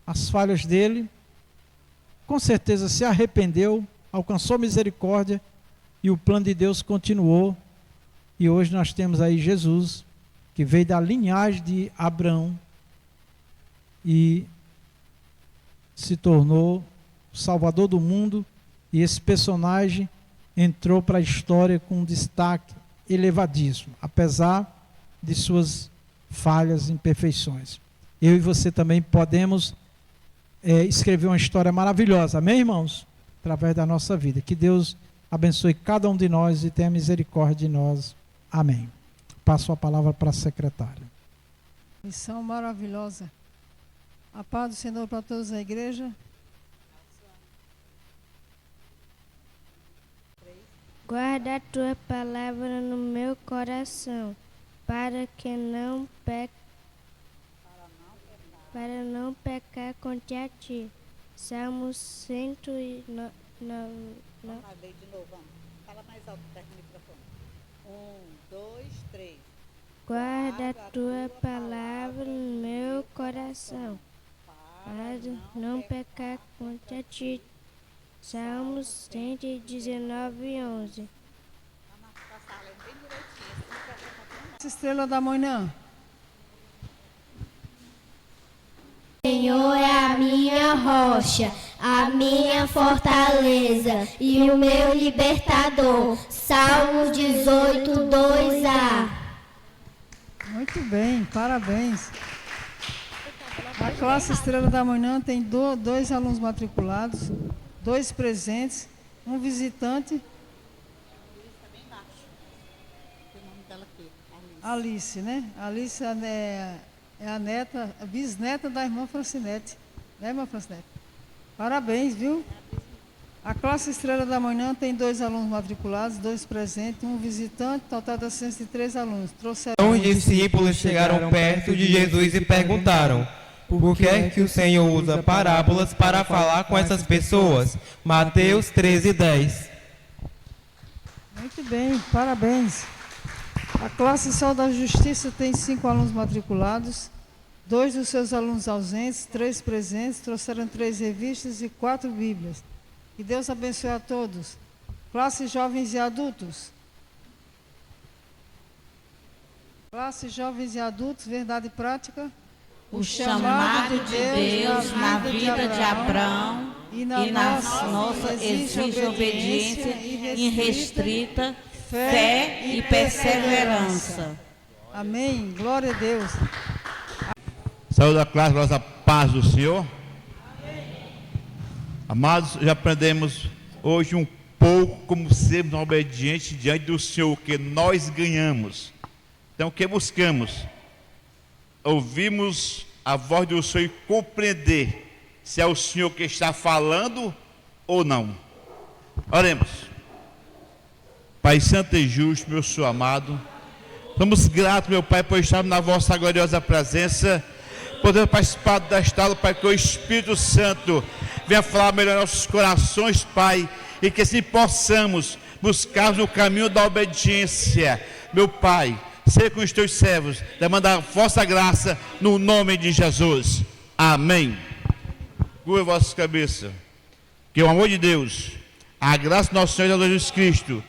as falhas dele, com certeza se arrependeu, alcançou misericórdia, e o plano de Deus continuou, e hoje nós temos aí Jesus, que veio da linhagem de Abraão, e se tornou o Salvador do mundo, e esse personagem entrou para a história com um destaque elevadíssimo, apesar de suas falhas e imperfeições. Eu e você também podemos escrever uma história maravilhosa, amém, irmãos? Através da nossa vida. Que Deus abençoe cada um de nós e tenha misericórdia de nós. Amém. Passo a palavra para a secretária. Missão maravilhosa. A paz do Senhor para todos da igreja. Guarda a tua palavra no meu coração, para não pecar contra ti. Salmos 109. De novo, vamos. Fala mais alto perto do microfone. 1, 2, 3. Guarda a tua palavra no meu coração, para não pecar contra ti. Salmos 119, 11. Estrela da manhã. Senhor é a minha rocha, a minha fortaleza e o meu libertador. Salmos 18, 2a. Muito bem, parabéns. A classe Estrela da Manhã tem dois alunos matriculados, 2 presentes, um visitante. Alice, né? Alice é a neta, a bisneta da irmã Francinete. Né, irmã Francinete? Parabéns, viu? A classe Estrela da Manhã tem 2 alunos matriculados, 2 presentes, um visitante, total de 103 alunos. Os discípulos chegaram perto de Jesus e perguntaram: por que é que o Senhor usa parábolas para falar com essas pessoas? Mateus 13:10. Muito bem, parabéns. A classe Sol da Justiça tem 5 alunos matriculados, 2 dos seus alunos ausentes, 3 presentes, trouxeram 3 revistas e 4 bíblias. Que Deus abençoe a todos. Classe Jovens e Adultos. Classe Jovens e Adultos, Verdade e Prática. O chamado de Deus na vida de Abraão e na nossa exige obediência irrestrita, fé e perseverança. Amém. Glória a Deus. Saúde da classe, nossa paz do Senhor. Amados, já aprendemos hoje um pouco como sermos obedientes diante do Senhor, que nós ganhamos. Então, o que buscamos? Ouvimos a voz do Senhor e compreender se é o Senhor que está falando ou não. Oremos. Pai Santo e Justo, meu Senhor amado, somos gratos, meu Pai, por estarmos na vossa gloriosa presença, podemos participar desta aula, Pai, que o Espírito Santo venha falar melhor nossos corações, Pai, e que assim possamos buscar no caminho da obediência, meu Pai. Seja com os teus servos, demanda a vossa graça no nome de Jesus. Amém. Curva vossas cabeças. Que o amor de Deus, a graça do nosso Senhor Jesus Cristo,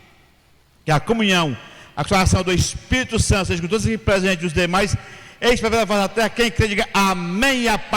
que a comunhão, a consolação do Espírito Santo seja com todos aqui presentes e os demais, eis para a voz da terra, quem crê diga amém e a paz.